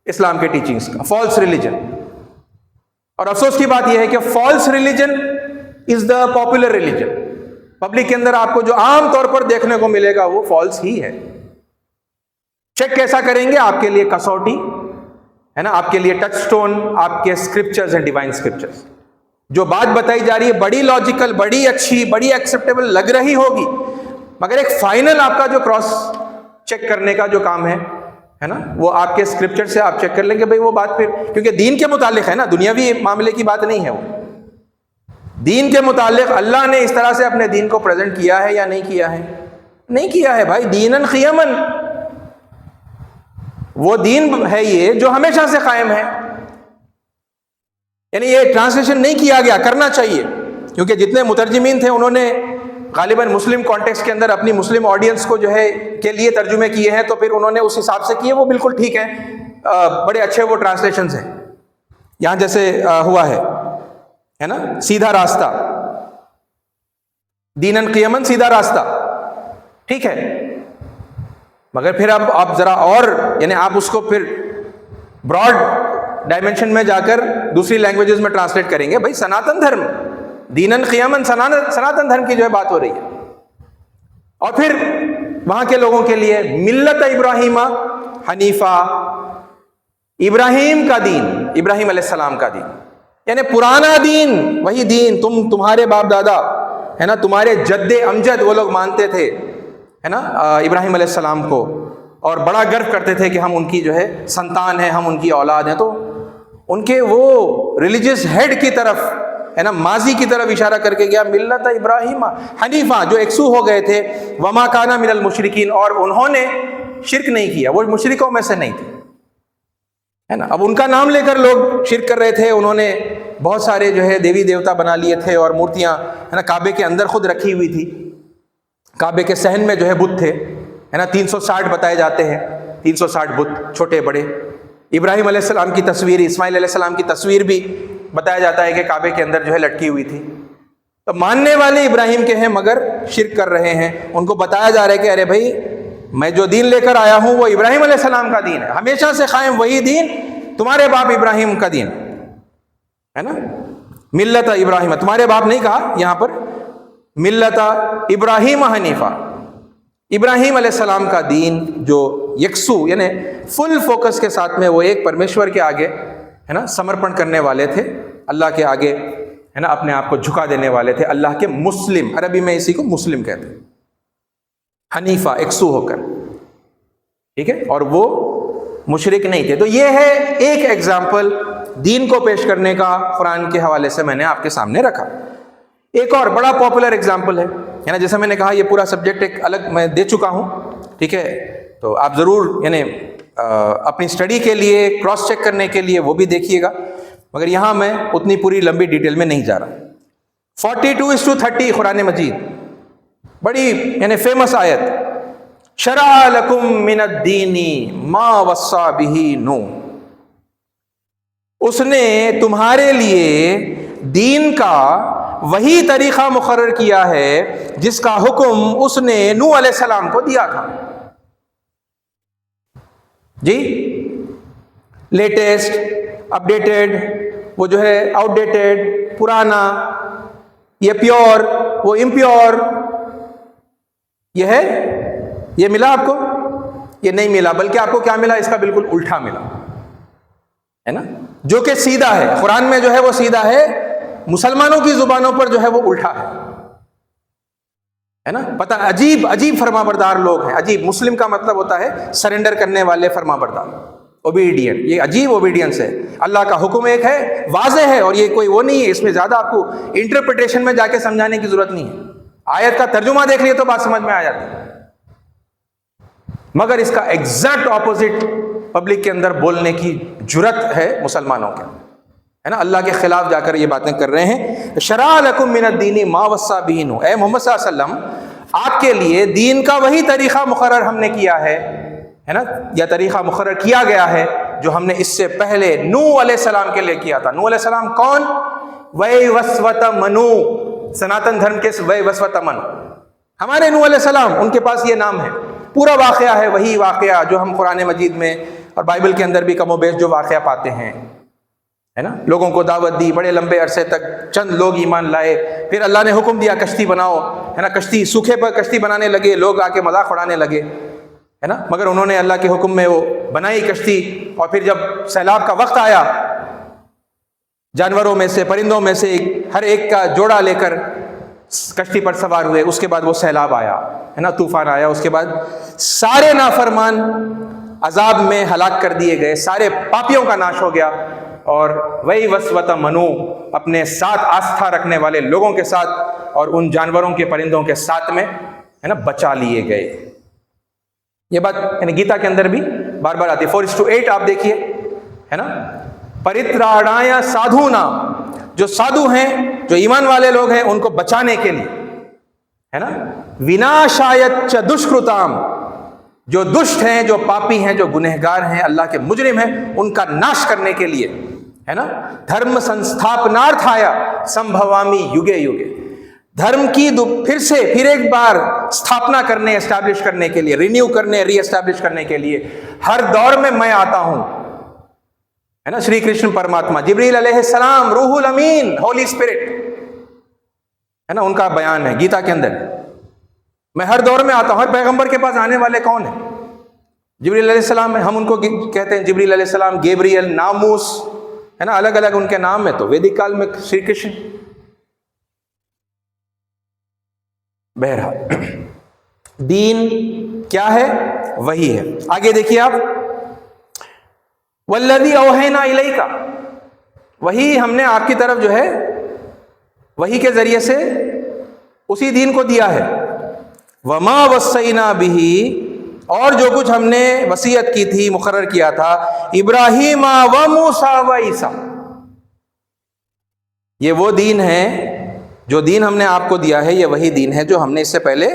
[SPEAKER 1] اسلام کے ٹیچنگز کا. False religion. اور افسوس کی بات یہ ہے کہ false religion is the popular religion. Public کے اندر آپ کو جو عام طور پر دیکھنے کو ملے گا وہ فالس ہی ہے. چیک کیسا کریں گے؟ آپ کے لیے کسوٹی ہے نا، آپ کے لیے ٹچ سٹون آپ کے اسکرپچرز ہیں، ڈیوائن اسکرپچرز. جو بات بتائی جا رہی ہے بڑی لاجیکل، بڑی اچھی، بڑی ایکسیپٹیبل لگ رہی ہوگی، مگر ایک فائنل آپ کا جو کراس چیک کرنے کا جو کام ہے نا، وہ آپ کے اسکرپچر سے آپ چیک کر لیں گے بھائی وہ بات، پھر کیونکہ دین کے متعلق ہے نا، دنیاوی معاملے کی بات نہیں ہے. وہ دین کے متعلق اللہ نے اس طرح سے اپنے دین کو پریزنٹ کیا ہے یا نہیں کیا ہے؟ نہیں کیا ہے بھائی. دیناً قیماً، وہ دین ہے یہ جو ہمیشہ سے قائم ہے. یعنی یہ ٹرانسلیشن نہیں کیا گیا، کرنا چاہیے، کیونکہ جتنے مترجمین تھے انہوں نے غالباً مسلم کانٹیکسٹ کے اندر اپنی مسلم آڈینس کو جو ہے کے لیے ترجمے کیے ہیں، تو پھر انہوں نے اس حساب سے کیے، وہ بالکل ٹھیک ہے، بڑے اچھے وہ ٹرانسلیشنز ہیں. یہاں جیسے ہوا ہے نا، سیدھا راستہ، دیناً قیماً سیدھا راستہ، ٹھیک ہے. مگر پھر اب آپ ذرا اور، یعنی آپ اس کو پھر براڈ ڈائمنشن میں جا کر دوسری لینگویجز میں ٹرانسلیٹ کریں گے. بھائی سناتن دھرم، دیناً قیماً سناتن دھرم کی جو ہے بات ہو رہی ہے. اور پھر وہاں کے لوگوں کے لیے ملت ابراہیمہ حنیفہ، ابراہیم کا دین، ابراہیم علیہ السلام کا دین، یعنی پرانا دین، وہی دین تمہارے باپ دادا، ہے نا، تمہارے جد امجد وہ لوگ مانتے تھے، ہے نا، ابراہیم علیہ السلام کو، اور بڑا گرو کرتے تھے کہ ہم ان کی جو ہے سنتان ہیں، ہم ان کی اولاد ہیں. تو ان کے وہ ریلیجیس ہیڈ کی طرف، ہے نا، ماضی کی طرف اشارہ کر کے گیا، ملت ابراہیم حنیفہ، جو یکسو ہو گئے تھے، وما کانا من المشرکین، اور انہوں نے شرک نہیں کیا، وہ مشرکوں میں سے نہیں تھے، ہے نا. اب ان کا نام لے کر لوگ شرک کر رہے تھے، انہوں نے بہت سارے جو ہے دیوی دیوتا بنا لیے تھے، اور مورتیاں، ہے نا، کعبے کے اندر خود رکھی ہوئی تھی. کعبے کے صحن میں جو ہے بت تھے، ہے نا، 360 بتائے جاتے ہیں، 360 بت، چھوٹے بڑے. ابراہیم علیہ السلام کی تصویر، اسماعیل علیہ السلام کی تصویر بھی بتایا جاتا ہے کہ کعبے کے اندر جو ہے لٹکی ہوئی تھی. تو ماننے والے ابراہیم کے ہیں مگر شرک کر رہے ہیں. ان کو بتایا جا رہا ہے کہ ارے بھائی، میں جو دین لے کر آیا ہوں وہ ابراہیم علیہ السلام کا دین ہے، ہمیشہ سے قائم وہی دین، تمہارے باپ ابراہیم کا دین ہے نا. ملت ابراہیم، تمہارے باپ نہیں کہا یہاں پر، ملت ابراہیم حنیفہ، ابراہیم علیہ السلام کا دین جو یکسو یعنی فل فوکس کے ساتھ میں وہ ایک پرمیشور کے آگے ہے نا سمرپن کرنے والے تھے، اللہ کے آگے ہے نا اپنے آپ کو جھکا دینے والے تھے، اللہ کے مسلم، عربی میں اسی کو مسلم کہتے ہیں، حنیفہ یکسو ہو کر، ٹھیک ہے، اور وہ مشرک نہیں تھے۔ تو یہ ہے ایک ایگزامپل دین کو پیش کرنے کا، قرآن کے حوالے سے میں نے آپ کے سامنے رکھا۔ ایک اور بڑا پاپولر ایگزامپل ہے نا، جیسا میں نے کہا یہ پورا سبجیکٹ ایک الگ میں دے چکا ہوں، ٹھیک ہے، تو آپ ضرور یعنی اپنی اسٹڈی کے لیے کراس چیک کرنے کے لیے وہ بھی دیکھیے گا، مگر یہاں میں اتنی پوری لمبی ڈیٹیل میں نہیں جا رہا۔ 42:30 قرآن مجید، بڑی یعنی فیمس آیت، شرع لکم من الدین ما وصی بہ نوح، اس نے تمہارے لیے دین کا وہی طریقہ مقرر کیا ہے جس کا حکم اس نے نوح علیہ السلام کو دیا تھا۔ جی، لیٹسٹ، اپڈیٹڈ، وہ جو ہے آؤٹ ڈیٹڈ، پرانا، یہ پیور، وہ امپیور، یہ ہے، یہ ملا آپ کو؟ یہ نہیں ملا، بلکہ آپ کو کیا ملا؟ اس کا بالکل الٹا ملا ہے نا، جو کہ سیدھا ہے۔ قرآن میں جو ہے وہ سیدھا ہے، مسلمانوں کی زبانوں پر جو ہے وہ الٹا ہے نا۔ پتہ، عجیب عجیب فرما بردار لوگ ہیں، عجیب۔ مسلم کا مطلب ہوتا ہے سرنڈر کرنے والے، فرما بردار، اوبیڈینٹ۔ یہ عجیب اوبیڈینس ہے۔ اللہ کا حکم ایک ہے، واضح ہے، اور یہ کوئی وہ نہیں ہے، اس میں زیادہ آپ کو انٹرپریٹیشن میں جا کے سمجھانے کی ضرورت نہیں ہے۔ آیت کا ترجمہ دیکھ لیے تو بات سمجھ میں آ جاتی ہے، مگر اس کا ایگزیکٹ اپوزٹ پبلک کے اندر بولنے کی جرت ہے مسلمانوں کے، ہے نا، اللہ کے خلاف جا کر یہ باتیں کر رہے ہیں۔ شرع لکم من الدین ما وصی بہ نوح، اے محمد صلی اللہ علیہ وسلم آپ کے لیے دین کا وہی طریقہ مقرر ہم نے کیا ہے نا، یا طریقہ مقرر کیا گیا ہے جو ہم نے اس سے پہلے نوح علیہ السلام کے لیے کیا تھا۔ نوح علیہ السلام کون؟ ویوسوت منو، سناتن دھرم کے ویوسوت منو، ہمارے نوح علیہ السلام، ان کے پاس یہ نام ہے۔ پورا واقعہ ہے وہی واقعہ جو ہم قرآن مجید میں اور بائبل کے اندر بھی کم و بیش جو واقعہ پاتے ہیں، ہے نا۔ لوگوں کو دعوت دی، بڑے لمبے عرصے تک چند لوگ ایمان لائے، پھر اللہ نے حکم دیا کشتی بناؤ، ہے نا، کشتی، سوکھے پر کشتی بنانے لگے، لوگ آ کے مذاق اڑانے لگے، ہے نا، مگر انہوں نے اللہ کے حکم میں وہ بنائی کشتی، اور پھر جب سیلاب کا وقت آیا، جانوروں میں سے، پرندوں میں سے ہر ایک کا جوڑا لے کر کشتی پر سوار ہوئے، اس کے بعد وہ سیلاب آیا، ہے نا، طوفان آیا، اس کے بعد سارے نافرمان عذاب میں ہلاک کر دیے گئے، سارے پاپیوں کا ناش ہو گیا، اور وہی وسوت منو اپنے ساتھ آستھا رکھنے والے لوگوں کے ساتھ اور ان جانوروں کے، پرندوں کے ساتھ میں، ہے نا، بچا لیے گئے۔ یہ بات یعنی گیتا کے اندر بھی بار بار آتی ہے۔ 4:8 آپ دیکھیے، ہے نا، پرتراڑایا سادھونا، جو سادھو ہیں، جو ایمان والے لوگ ہیں، ان کو بچانے کے لیے، ہے نا، وناشایت چ دشکرتام، جو دشت ہیں، جو پاپی ہیں، جو گنہگار ہیں، اللہ کے مجرم ہیں، ان کا ناش کرنے کے لیے، ہے نا، دھرم سنستھاپنارتھایا سمبھوامی یوگے یوگے، دھرم کی پھر ایک بار استھاپنا کرنے، اسٹیبلش کرنے کے لیے، رینیو کرنے، ری اسٹیبلش کرنے کے لیے ہر دور میں آتا ہوں، ہے نا۔ شری کرشن پرماتما، جبریل علیہ السلام، روح الامین، ہولی اسپرٹ، ہے نا، ان کا بیان ہے گیتا کے اندر، میں ہر دور میں آتا ہوں۔ ہر پیغمبر کے پاس آنے والے کون ہیں؟ جبریل علیہ السلام ہے، ہم ان کو کہتے ہیں جبریل علیہ السلام، گیبریل، ناموس، ہے نا، الگ الگ ان کے نام ہے۔ تو ویدک کال میں شری کرشن۔ بہرحال دین کیا ہے؟ وہی ہے۔ آگے دیکھیے آپ، والذی اوحینا الیک، وہی ہم نے آپ کی طرف جو ہے وہی کے ذریعے سے اسی دین کو دیا ہے۔ وما وصینا بہ، اور جو کچھ ہم نے وصیت کی تھی، مقرر کیا تھا، ابراہیم و موسیٰ و عیسیٰ، یہ وہ دین ہے، جو دین ہم نے آپ کو دیا ہے، یہ وہی دین ہے جو ہم نے اس سے پہلے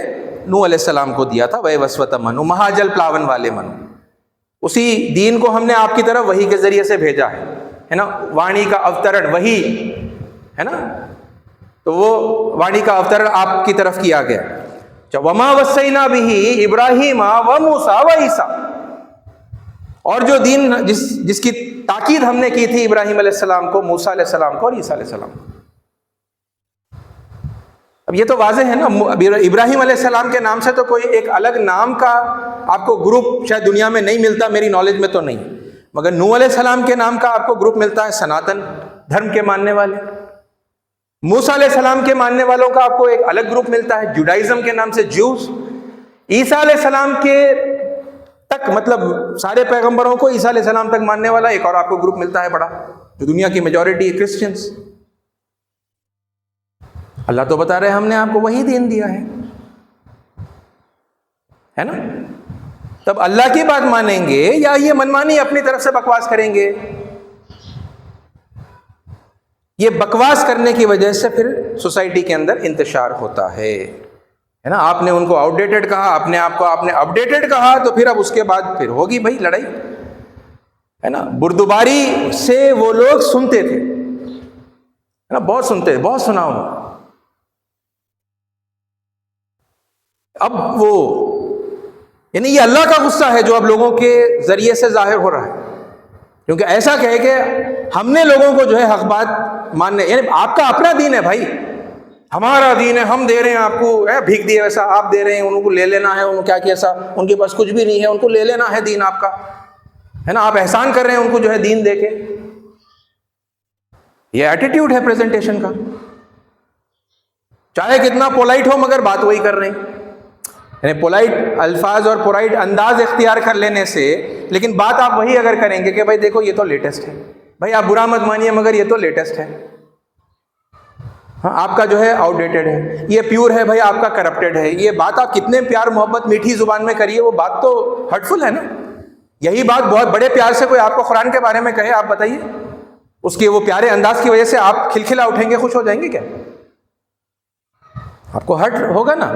[SPEAKER 1] نوح علیہ السلام کو دیا تھا، ویوسوت منو، مہاجل پلاون والے منو، اسی دین کو ہم نے آپ کی طرف وحی کے ذریعے سے بھیجا ہے نا۔ وانی کا اوترن وحی ہے نا، تو وہ وانی کا اوترن آپ کی طرف کیا گیا۔ وما وصینا بہ ابراہیم و موسیٰ و عیسیٰ، اور جو دین جس کی تاکید ہم نے کی تھی ابراہیم علیہ السلام کو، موسیٰ علیہ السلام کو اور عیسیٰ علیہ السلام کو، اب یہ تو واضح ہے نا، ابراہیم علیہ السلام کے نام سے تو کوئی ایک الگ نام کا آپ کو گروپ شاید دنیا میں نہیں ملتا، میری نالج میں تو نہیں، مگر نوح علیہ السلام کے نام کا آپ کو گروپ ملتا ہے، سناتن دھرم کے ماننے والے۔ موسیٰ علیہ السلام کے ماننے والوں کا آپ کو ایک الگ گروپ ملتا ہے، جوڈائزم کے نام سے جیوز۔ عیسیٰ علیہ السلام کے تک، مطلب سارے پیغمبروں کو عیسیٰ علیہ السلام تک ماننے والا ایک اور آپ کو گروپ ملتا ہے بڑا، جو دنیا کی میجورٹی ہے، کرسچنس۔ اللہ تو بتا رہے ہیں ہم نے آپ کو وہی دین دیا ہے نا؟ تب اللہ کی بات مانیں گے یا یہ منمانی اپنی طرف سے بکواس کریں گے؟ یہ بکواس کرنے کی وجہ سے پھر سوسائٹی کے اندر انتشار ہوتا ہے نا؟ آپ نے ان کو آؤٹ ڈیٹڈ کہا، اپنے آپ کو آپ نے اپ ڈیٹڈ کہا، تو پھر اب اس کے بعد پھر ہوگی بھائی لڑائی، ہے نا؟ بردباری سے وہ لوگ سنتے تھے، ہے نا، بہت سنتے، بہت سنا ہوں۔ اب وہ یعنی یہ اللہ کا غصہ ہے جو اب لوگوں کے ذریعے سے ظاہر ہو رہا ہے، کیونکہ ایسا کہے کہ ہم نے لوگوں کو جو ہے حق بات ماننے، یعنی آپ کا اپنا دین ہے بھائی، ہمارا دین ہے، ہم دے رہے ہیں آپ کو، بھیک دیے ویسا آپ دے رہے ہیں، ان کو لے لینا ہے، ان کو کیا کیسا، ان کے پاس کچھ بھی نہیں ہے، ان کو لے لینا ہے دین آپ کا، ہے نا؟ آپ احسان کر رہے ہیں ان کو جو ہے دین دے کے۔ یہ ایٹیٹیوڈ ہے پریزنٹیشن کا، چاہے کتنا پولائٹ ہو مگر بات وہی کر رہے ہیں، یعنی پولائٹ الفاظ اور پولائٹ انداز اختیار کر لینے سے، لیکن بات آپ وہی اگر کریں گے کہ بھائی دیکھو یہ تو لیٹسٹ ہے، بھائی آپ برا مت مانیے مگر یہ تو لیٹسٹ ہے، ہاں آپ کا جو ہے آؤٹ ڈیٹڈ ہے، یہ پیور ہے بھائی آپ کا کرپٹڈ ہے، یہ بات آپ کتنے پیار محبت میٹھی زبان میں کریے، وہ بات تو ہرٹفل ہے نا۔ یہی بات بہت بڑے پیار سے کوئی آپ کو قرآن کے بارے میں کہے، آپ بتائیے اس کے وہ پیارے انداز کی وجہ سے آپ کھلکھلا اٹھیں گے، خوش ہو جائیں گے کیا؟ آپ کو ہرٹ ہوگا نا۔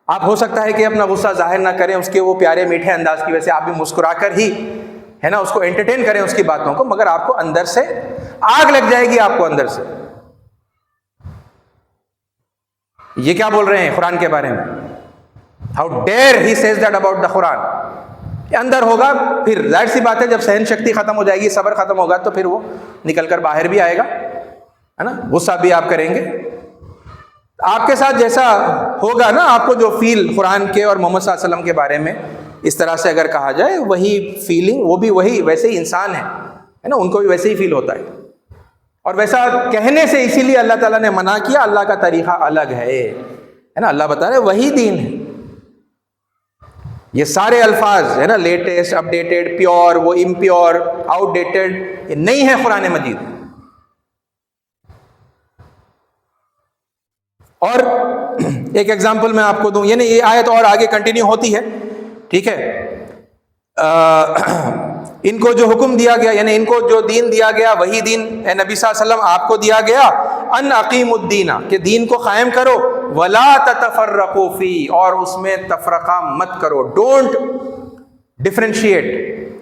[SPEAKER 1] آپ ہو سکتا ہے کہ اپنا غصہ ظاہر نہ کریں اس کے وہ پیارے میٹھے انداز کی وجہ سے، آپ بھی مسکرا کر ہی، ہے نا، اس کو انٹرٹین کریں اس کی باتوں کو، مگر آپ کو اندر سے آگ لگ جائے گی، آپ کو اندر سے۔ یہ کیا بول رہے ہیں قرآن کے بارے میں؟ How dare he says that about the Quran. یہ اندر ہوگا، پھر ظاہر سی بات ہے جب سہن شکتی ختم ہو جائے گی، صبر ختم ہوگا، تو پھر وہ نکل کر باہر بھی آئے گا، ہے نا، غصہ بھی آپ کریں گے۔ آپ کے ساتھ جیسا ہوگا نا، آپ کو جو فیل قرآن کے اور محمد صلی اللہ علیہ وسلم کے بارے میں اس طرح سے اگر کہا جائے، وہی فیلنگ، وہ بھی وہی ویسے ہی انسان ہے نا، ان کو بھی ویسے ہی فیل ہوتا ہے، اور ویسا کہنے سے اسی لیے اللہ تعالیٰ نے منع کیا، اللہ کا طریقہ الگ ہے نا، اللہ بتا رہے وہی دین ہے۔ یہ سارے الفاظ ہے نا، لیٹسٹ، اپ ڈیٹڈ، پیور، وہ امپیور، آؤٹ ڈیٹڈ، یہ نہیں ہے قرآن مجید۔ اور ایک ایگزامپل میں آپ کو دوں، یعنی یہ آیت اور آگے کنٹینیو ہوتی ہے، ٹھیک ہے؟ ان کو جو حکم دیا گیا، یعنی ان کو جو دین دیا گیا، وہی دین اے نبی صلی اللہ علیہ وسلم آپ کو دیا گیا، ان اقیم الدین، کہ دین کو قائم کرو، ولا تتفرقوا فی، اور اس میں تفرقہ مت کرو، ڈونٹ ڈفرینشیٹ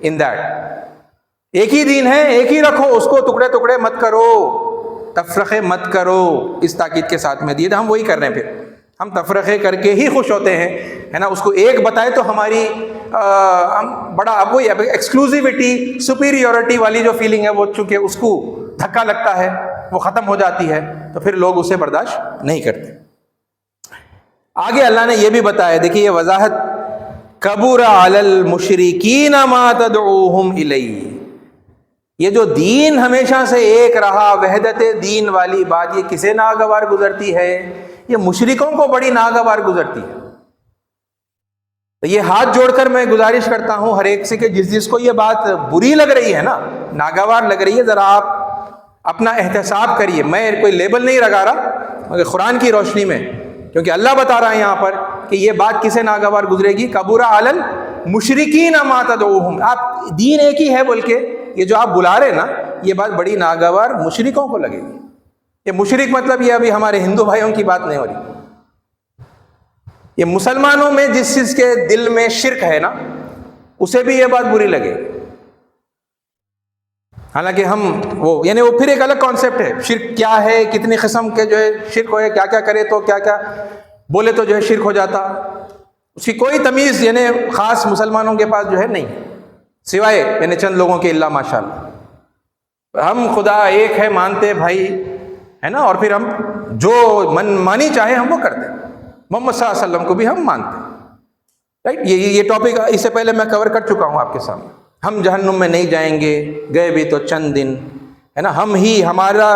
[SPEAKER 1] ان دیٹ، ایک ہی دین ہے، ایک ہی رکھو اس کو، ٹکڑے ٹکڑے مت کرو، تفرقے مت کرو، اس تاکید کے ساتھ میں دیے تھے۔ ہم وہی کر رہے ہیں، پھر ہم تفرقے کر کے ہی خوش ہوتے ہیں، ہے نا، اس کو ایک بتائے تو ہماری بڑا اب وہی ایکسکلوزیوٹی، سپیریورٹی والی جو فیلنگ ہے، وہ چونکہ اس کو دھکا لگتا ہے، وہ ختم ہو جاتی ہے، تو پھر لوگ اسے برداشت نہیں کرتے۔ آگے اللہ نے یہ بھی بتایا، دیکھیے یہ وضاحت، کبر علی المشرکین ما تدعوہم الیہ، یہ جو دین ہمیشہ سے ایک رہا، وحدت دین والی بات، یہ کسے ناگوار گزرتی ہے؟ یہ مشرکوں کو بڑی ناگوار گزرتی ہے۔ تو یہ ہاتھ جوڑ کر میں گزارش کرتا ہوں ہر ایک سے کہ جس کو یہ بات بری لگ رہی ہے نا، ناگوار لگ رہی ہے، ذرا آپ اپنا احتساب کریے۔ میں کوئی لیبل نہیں لگا رہا، مگر قرآن کی روشنی میں، کیونکہ اللہ بتا رہا ہے یہاں پر کہ یہ بات کسے ناگوار گزرے گی، کبر علی المشرکین ما تدعوہم، آپ دین ایک ہی ہے، بلکہ یہ جو آپ بلا رہے نا، یہ بات بڑی ناگوار مشرکوں کو لگے گی۔ یہ مشرک مطلب یہ ابھی ہمارے ہندو بھائیوں کی بات نہیں ہو رہی، یہ مسلمانوں میں جس چیز کے دل میں شرک ہے نا، اسے بھی یہ بات بری لگے گی۔ حالانکہ ہم وہ یعنی وہ پھر ایک الگ کانسیپٹ ہے، شرک کیا ہے، کتنی قسم کے جو ہے شرک ہوئے، کیا کیا کرے تو کیا کیا بولے تو جو ہے شرک ہو جاتا، اس کی کوئی تمیز یعنی خاص مسلمانوں کے پاس جو ہے نہیں، سوائے یعنی چند لوگوں کے، اللہ ماشاء اللہ۔ ہم خدا ایک ہے مانتے بھائی، ہے نا، اور پھر ہم جو من مانی چاہے ہم وہ کرتے ہیں، محمد صلی اللہ علیہ وسلم کو بھی ہم مانتے ہیں، رائٹ. یہ ٹاپک اس سے پہلے میں کور کر چکا ہوں آپ کے سامنے. ہم جہنم میں نہیں جائیں گے، گئے بھی تو چند دن، ہے نا. ہم ہی، ہمارا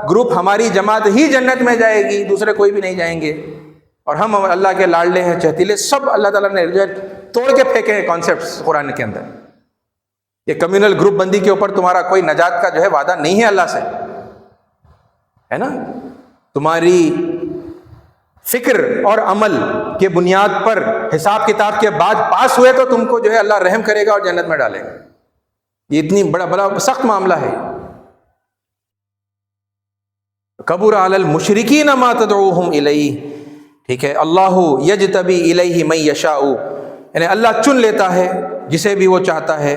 [SPEAKER 1] گروپ، ہماری جماعت ہی جنت میں جائے گی، دوسرے کوئی بھی نہیں جائیں گے. اور ہم اللہ کے لاڈلے ہیں، چہتیلے. سب اللہ تعالیٰ نے جو ہے توڑ کے پھینکے ہیں کانسیپٹس قرآن کے اندر. یہ کمیونل گروپ بندی کے اوپر تمہارا کوئی نجات کا جو ہے وعدہ نہیں ہے اللہ سے، ہے نا. تمہاری فکر اور عمل کے بنیاد پر حساب کتاب کے بعد پاس ہوئے تو تم کو جو ہے اللہ رحم کرے گا اور جنت میں ڈالے گا. یہ اتنی بڑا سخت معاملہ ہے. کبر علی المشرکین ما تدعوہم الیہ. ٹھیک ہے. اللہ یجتبی الیہ من یشاء، یعنی اللہ چن لیتا ہے جسے بھی وہ چاہتا ہے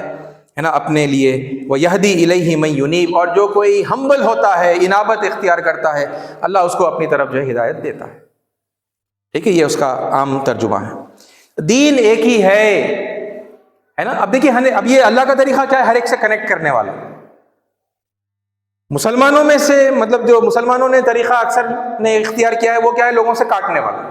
[SPEAKER 1] نا اپنے لیے. ویہدی الیہ من ینیب، اور جو کوئی ہمبل ہوتا ہے، انابت اختیار کرتا ہے، اللہ اس کو اپنی طرف جو ہے ہدایت دیتا ہے. ٹھیک ہے. یہ اس کا عام ترجمہ ہے. دین ایک ہی ہے نا. اب دیکھیے، اب یہ اللہ کا طریقہ کیا ہے؟ ہر ایک سے کنیکٹ کرنے والا. مسلمانوں میں سے مطلب جو مسلمانوں نے طریقہ اکثر نے اختیار کیا ہے وہ کیا ہے؟ لوگوں سے کاٹنے والا.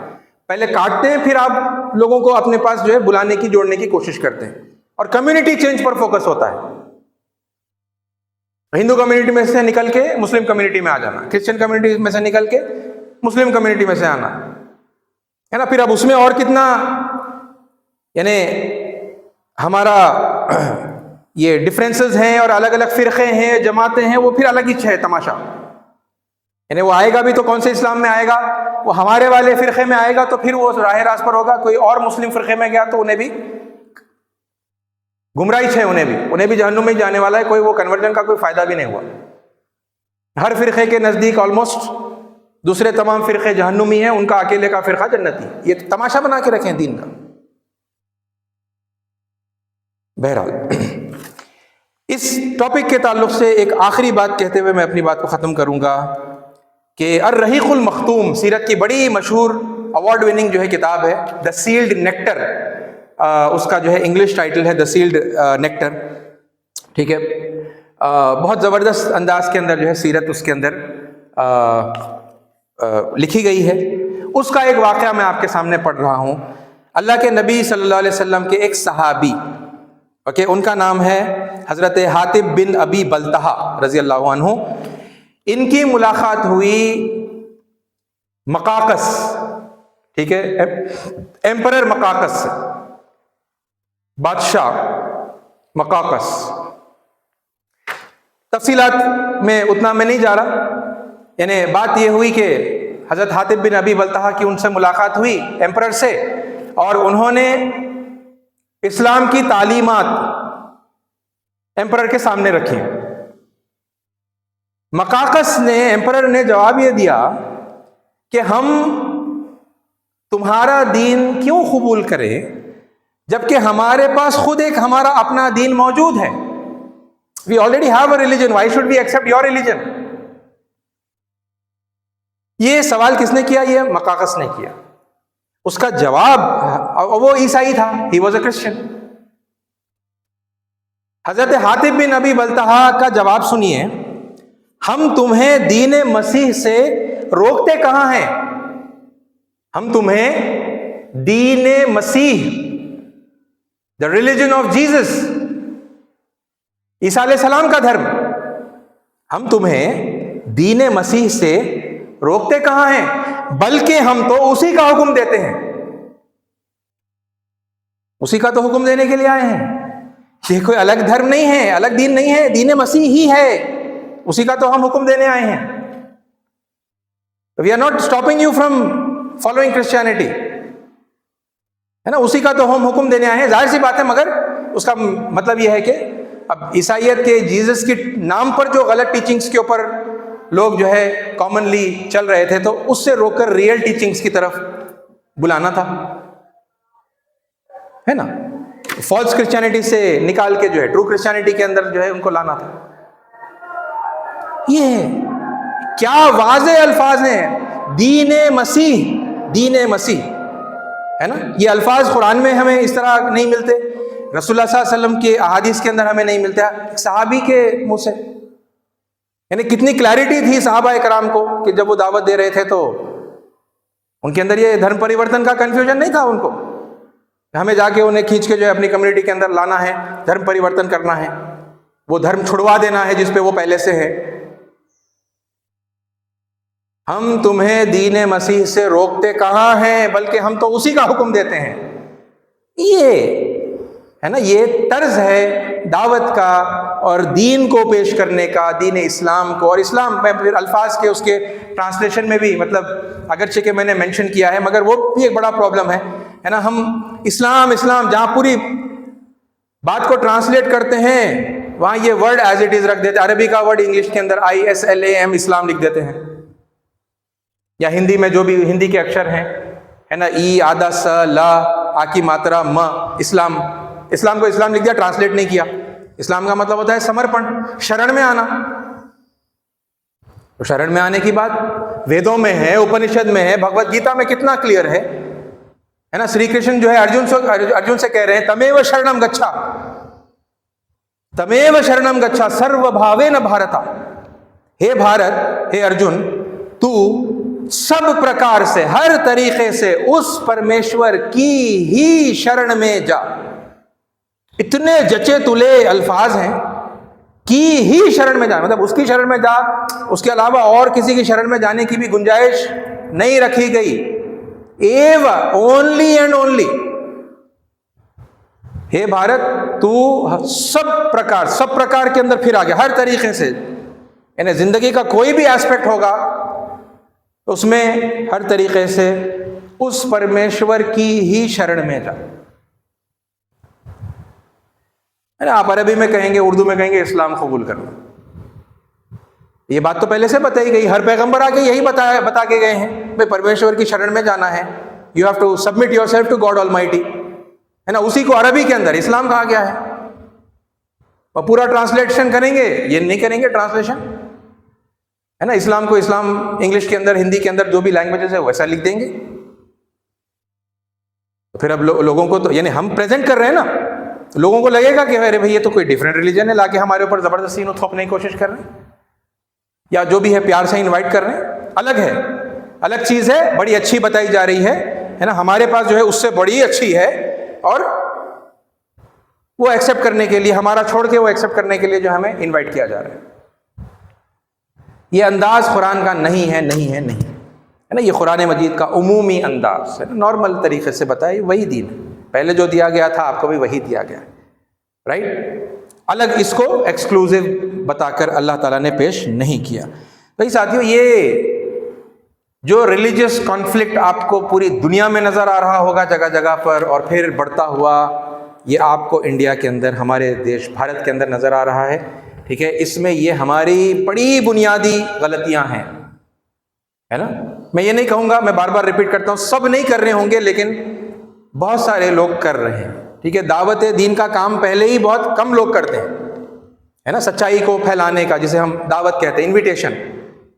[SPEAKER 1] پہلے کاٹتے ہیں، پھر آپ لوگوں کو اپنے پاس جو ہے بلانے کی، جوڑنے کی کوشش کرتے ہیں. اور کمیونٹی چینج پر فوکس ہوتا ہے. ہندو کمیونٹی میں سے نکل کے مسلم کمیونٹی میں آ جانا، کرسچن کمیونٹی میں سے نکل کے مسلم کمیونٹی میں سے آنا، ہے نا. پھر اب اس میں اور کتنا یعنی ہمارا یہ ڈفرینسز ہیں اور الگ الگ فرقے ہیں، جماعتیں ہیں، وہ پھر الگ ہی ہے تماشا. یعنی وہ آئے گا بھی تو کون سے اسلام میں آئے گا؟ وہ ہمارے والے فرقے میں آئے گا تو پھر وہ راہ راست پر ہوگا. کوئی اور مسلم فرقے میں گیا تو انہیں بھی گمراہی ہے، انہیں بھی جہنم میں جانے والا ہے. کوئی وہ کنورژن کا کوئی فائدہ بھی نہیں ہوا. ہر فرقے کے نزدیک آلموسٹ دوسرے تمام فرقے جہنمی ہیں، ان کا اکیلے کا فرقہ جنتی. یہ تماشا بنا کے رکھیں دین کا. بہرحال اس ٹاپک کے تعلق سے ایک آخری بات کہتے ہوئے میں اپنی بات کو ختم کروں گا کہ الرحیق المختوم، سیرت کی بڑی مشہور اوارڈ وننگ جو ہے کتاب ہے، دا سیلڈ نیکٹر. اس کا جو ہے انگلش ٹائٹل ہے دا سیلڈ نیکٹر. ٹھیک ہے. بہت زبردست انداز کے اندر جو ہے سیرت اس کے اندر لکھی گئی ہے. اس کا ایک واقعہ میں آپ کے سامنے پڑھ رہا ہوں. اللہ کے نبی صلی اللہ علیہ وسلم کے ایک صحابی، ان کا نام ہے حضرت حاطب بن ابی بلتہا رضی اللہ عنہ. ان کی ملاقات ہوئی مقاقس، ٹھیک ہے، ایمپرر مقاقس سے، بادشاہ مقاقس. تفصیلات میں اتنا میں نہیں جا رہا. یعنی بات یہ ہوئی کہ حضرت حاطب بن ابی بلتہا کی ان سے ملاقات ہوئی ایمپرر سے، اور انہوں نے اسلام کی تعلیمات ایمپرر کے سامنے رکھی. مقاقس نے، ایمپرر نے جواب یہ دیا کہ ہم تمہارا دین کیوں قبول کریں جبکہ ہمارے پاس خود ایک ہمارا اپنا دین موجود ہے. We already have a religion. Why should we accept your religion? یہ سوال کس نے کیا؟ یہ مقاقس نے کیا. اس کا جواب، وہ عیسائی تھا، he was a Christian. حضرت حاطب بن ابی بلتہا کا جواب سنیے. ہم تمہیں دین مسیح سے روکتے کہاں ہیں؟ ہم تمہیں دین مسیح، the religion of Jesus، عیسیٰ علیہ السلام کا دھرم، ہم تمہیں دین مسیح سے روکتے کہاں ہیں؟ بلکہ ہم تو اسی کا حکم دیتے ہیں. اسی کا تو حکم دینے کے لیے آئے ہیں. یہ کوئی الگ دھرم نہیں ہے، الگ دین نہیں ہے، دین مسیح ہی ہے، اسی کا تو ہم حکم دینے آئے ہیں. We are not stopping you from following Christianity، ہے نا. اسی کا تو ہم حکم دینے آئے ہیں. ظاہر سی بات ہے، مگر اس کا مطلب یہ ہے کہ اب عیسائیت کے جیزس کے نام پر جو غلط ٹیچنگز کے اوپر لوگ جو ہے کامنلی چل رہے تھے، تو اس سے روک کر ریئل ٹیچنگز کی طرف بلانا تھا، ہے نا. فالس کرسچینٹی سے نکال کے جو ہے ٹرو کرسچینٹی کے اندر جو ہے ان کو لانا تھا. یہ کیا واضح الفاظ ہیں، دین مسیح، دین مسیح، ہے نا. یہ الفاظ قرآن میں ہمیں اس طرح نہیں ملتے، رسول اللہ صلی اللہ علیہ وسلم کے احادیث کے اندر ہمیں نہیں ملتا. ایک صحابی کے منہ سے یعنی کتنی کلیئرٹی تھی صحابہ کرام کو کہ جب وہ دعوت دے رہے تھے تو ان کے اندر یہ دھرم پریورتن کا کنفیوژن نہیں تھا ان کو، ہمیں جا کے انہیں کھینچ کے جو ہے اپنی کمیونٹی کے اندر لانا ہے، دھرم پریورتن کرنا ہے، وہ دھرم چھڑوا دینا ہے جس پہ وہ پہلے سے ہے۔ ہم تمہیں دین مسیح سے روکتے کہاں ہیں، بلکہ ہم تو اسی کا حکم دیتے ہیں۔ یہ ہے نا، یہ طرز ہے دعوت کا اور دین کو پیش کرنے کا، دین اسلام کو۔ اور اسلام میں پھر الفاظ کے اس کے ٹرانسلیشن میں بھی مطلب اگرچہ کہ میں نے مینشن کیا ہے مگر وہ بھی ایک بڑا پرابلم ہے نا۔ ہم اسلام اسلام جہاں پوری بات کو ٹرانسلیٹ کرتے ہیں وہاں یہ ورڈ ایز اٹ از رکھ دیتے، عربی کا ورڈ انگلش کے اندر ISLAM اسلام لکھ دیتے ہیں، یا ہندی میں جو بھی ہندی کے اکشر ہیں ہے نا، ای آدھا س لا آ کی ماترا م، اسلام، اسلام کو اسلام لکھ دیا، ٹرانسلیٹ نہیں کیا۔ اسلام کا مطلب ہوتا ہے سمرپن، شرن میں آنا۔ تو شرن میں آنے کی بات ویدوں میں ہے، اپنشد میں ہے، بھگوت گیتا میں کتنا کلیئر ہے نا۔ شری کرشن جو ہے ارجن سے کہہ رہے ہیں تمیو شرنم گچھا، تمیو شرنم گچھا سرو بھاوین بھارتا، ہے بھارت، ہے ارجن، تو سب پرکار سے، ہر طریقے سے اس پرمیشور کی ہی شرن میں جا۔ اتنے جچے تلے الفاظ ہیں، کی ہی شرن میں جا، مطلب اس کی شرن میں جا، اس کے علاوہ اور کسی کی شرن میں جانے کی بھی گنجائش نہیں رکھی گئی۔ ایو، اونلی اینڈ اونلی، ہے بھارت تو سب پرکار کے اندر پھر آگے، ہر طریقے سے، یعنی زندگی کا کوئی بھی ایسپیکٹ ہوگا اس میں ہر طریقے سے اس پرمیشور کی ہی شرن میں جا۔ آپ عربی میں کہیں گے، اردو میں کہیں گے اسلام قبول کرنا، یہ بات تو پہلے سے بتائی گئی، ہر پیغمبر آ کے یہی بتا کے گئے ہیں بھائی پرمیشور کی شرن میں جانا ہے، you have to submit yourself to God Almighty, ہے نا۔ اسی کو عربی کے اندر اسلام کہا گیا ہے، اور پورا ٹرانسلیشن کریں گے، یہ نہیں کریں گے ٹرانسلیشن، ہے نا۔ اسلام کو اسلام انگلش کے اندر، ہندی کے اندر جو بھی لینگویجز ہے ویسا لکھ دیں گے، تو پھر اب لوگوں کو تو یعنی ہم پریزنٹ کر رہے ہیں نا، لوگوں کو لگے گا کہ ارے بھائی یہ تو کوئی ڈیفرنٹ ریلیجن ہے، لا کے ہمارے اوپر زبردستی تھوپنے کی کوشش کر رہے ہیں، یا جو بھی ہے پیار سے انوائٹ کر رہے ہیں، الگ ہے، الگ چیز ہے، بڑی اچھی بتائی جا رہی ہے نا۔ ہمارے پاس جو ہے اس سے بڑی اچھی ہے، اور وہ ایکسیپٹ کرنے کے لیے، ہمارا چھوڑ کے وہ ایکسیپٹ کرنے کے لیے جو ہمیں انوائٹ کیا جا رہا ہے۔ یہ انداز قرآن کا نہیں ہے، نہیں ہے، نہیں ہے نا۔ یہ قرآن مجید کا عمومی انداز ہے، نارمل طریقے سے بتائی، وہی دین ہے، پہلے جو دیا گیا تھا آپ کو بھی وہی دیا گیا ہے، رائٹ۔ الگ اس کو ایکسکلوزیو بتا کر اللہ تعالیٰ نے پیش نہیں کیا۔ بھائی ساتھیو، یہ جو ریلیجس کانفلکٹ آپ کو پوری دنیا میں نظر آ رہا ہوگا جگہ جگہ پر، اور پھر بڑھتا ہوا یہ آپ کو انڈیا کے اندر، ہمارے دیش بھارت کے اندر نظر آ رہا ہے، ٹھیک ہے۔ اس میں یہ ہماری بڑی بنیادی غلطیاں ہیں، ہے نا۔ میں یہ نہیں کہوں گا، میں بار بار ریپیٹ کرتا ہوں، سب نہیں کر رہے ہوں گے لیکن بہت سارے لوگ کر رہے ہیں، ٹھیک ہے۔ دعوت دین کا کام پہلے ہی بہت کم لوگ کرتے ہیں، ہے نا، سچائی کو پھیلانے کا، جسے ہم دعوت کہتے ہیں، انویٹیشن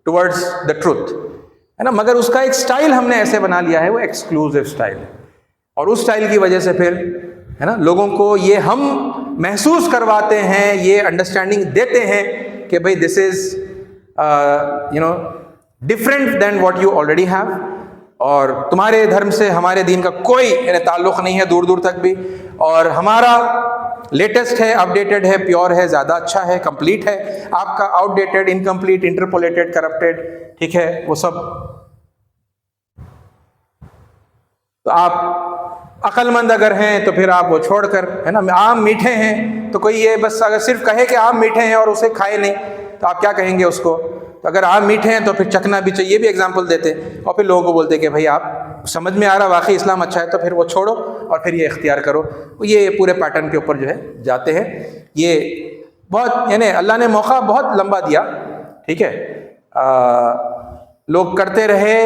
[SPEAKER 1] ٹورڈز دا ٹروتھ، ہے نا۔ مگر اس کا ایک سٹائل ہم نے ایسے بنا لیا ہے، وہ ایکسکلوزیو سٹائل ہے، اور اس سٹائل کی وجہ سے پھر، ہے نا، لوگوں کو یہ ہم محسوس کرواتے ہیں، یہ انڈرسٹینڈنگ دیتے ہیں کہ بھئی this is different than what you already have, اور تمہارے دھرم سے ہمارے دین کا کوئی تعلق نہیں ہے دور دور تک بھی، اور ہمارا لیٹسٹ ہے، اپ ڈیٹڈ ہے، پیور ہے، زیادہ اچھا ہے، کمپلیٹ ہے، آپ کا out dated, incomplete, interpolated, corrupted, ٹھیک ہے، وہ سب۔ تو آپ عقل مند اگر ہیں تو پھر آپ وہ چھوڑ کر، ہے نا، آم میٹھے ہیں تو کوئی یہ بس اگر صرف کہے کہ آم میٹھے ہیں اور اسے کھائے نہیں تو آپ کیا کہیں گے اس کو؟ تو اگر آم میٹھے ہیں تو پھر چکھنا بھی چاہیے، یہ بھی ایگزامپل دیتے، اور پھر لوگوں کو بولتے کہ بھائی آپ سمجھ میں آ رہا واقعی اسلام اچھا ہے تو پھر وہ چھوڑو اور پھر یہ اختیار کرو۔ یہ پورے پیٹرن کے اوپر جو ہے جاتے ہیں۔ یہ بہت یعنی اللہ نے موقع بہت لمبا دیا، ٹھیک ہے، لوگ کرتے رہے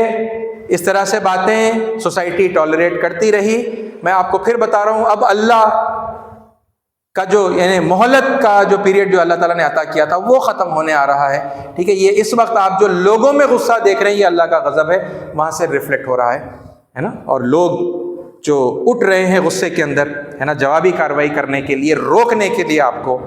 [SPEAKER 1] اس طرح سے باتیں، سوسائٹی ٹالریٹ کرتی رہی۔ میں آپ کو پھر بتا رہا ہوں، اب اللہ کا جو یعنی مہلت کا جو پیریڈ جو اللہ تعالیٰ نے عطا کیا تھا وہ ختم ہونے آ رہا ہے، ٹھیک ہے۔ یہ اس وقت آپ جو لوگوں میں غصہ دیکھ رہے ہیں یہ اللہ کا غضب ہے، وہاں سے ریفلیکٹ ہو رہا ہے نا۔ اور لوگ جو اٹھ رہے ہیں غصے کے اندر، ہے نا، جوابی کارروائی کرنے کے لیے، روکنے کے لیے آپ کو،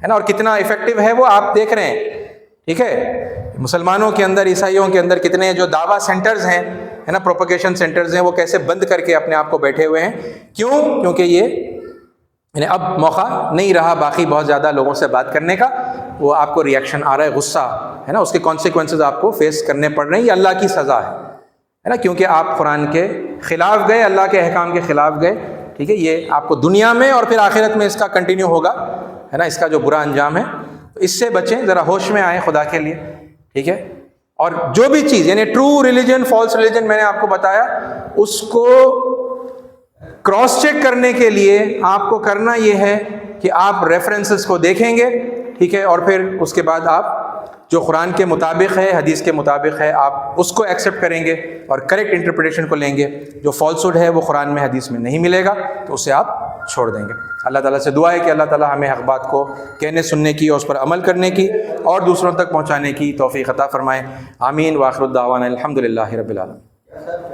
[SPEAKER 1] ہے نا، اور کتنا افیکٹو ہے وہ آپ دیکھ رہے ہیں، ٹھیک ہے، مسلمانوں کے اندر، عیسائیوں کے اندر کتنے جو دعویٰ سینٹرز ہیں، ہے نا، پروپیگیشن سینٹرز ہیں، وہ کیسے بند کر کے اپنے آپ کو بیٹھے ہوئے ہیں. کیوں؟ کیونکہ یہ یعنی اب موقع نہیں رہا باقی بہت زیادہ لوگوں سے بات کرنے کا. وہ آپ کو ریئیکشن آ رہا ہے، غصہ ہے نا، اس کے کانسیکوینسز آپ کو فیس کرنے پڑ رہے ہیں. یہ اللہ کی سزا ہے نا، کیونکہ آپ قرآن کے خلاف گئے، اللہ کے احکام کے خلاف گئے. ٹھیک ہے، یہ آپ کو دنیا میں اور پھر آخرت میں اس کا کنٹینیو ہوگا، ہے نا، اس کا جو برا انجام ہے. تو اس سے بچیں، ذرا ہوش میں آئیں خدا کے لیے. ٹھیک ہے، اور جو بھی چیز یعنی ٹرو ریلیجن، فالس ریلیجن میں نے آپ کو بتایا، اس کو کراس چیک کرنے کے لیے آپ کو کرنا یہ ہے کہ آپ ریفرنسز کو دیکھیں گے. ٹھیک ہے، اور پھر اس کے بعد آپ جو قرآن کے مطابق ہے، حدیث کے مطابق ہے، آپ اس کو ایکسیپٹ کریں گے اور کریکٹ انٹرپریٹیشن کو لیں گے. جو فالسوڈ ہے وہ قرآن میں، حدیث میں نہیں ملے گا تو اسے آپ چھوڑ دیں گے. اللہ تعالیٰ سے دعا ہے کہ اللہ تعالیٰ ہمیں حق بات کو کہنے، سننے کی اور اس پر عمل کرنے کی اور دوسروں تک پہنچانے کی توفیق عطا فرمائے. آمین. وآخر الدعوانا الحمد للہ رب العالمین.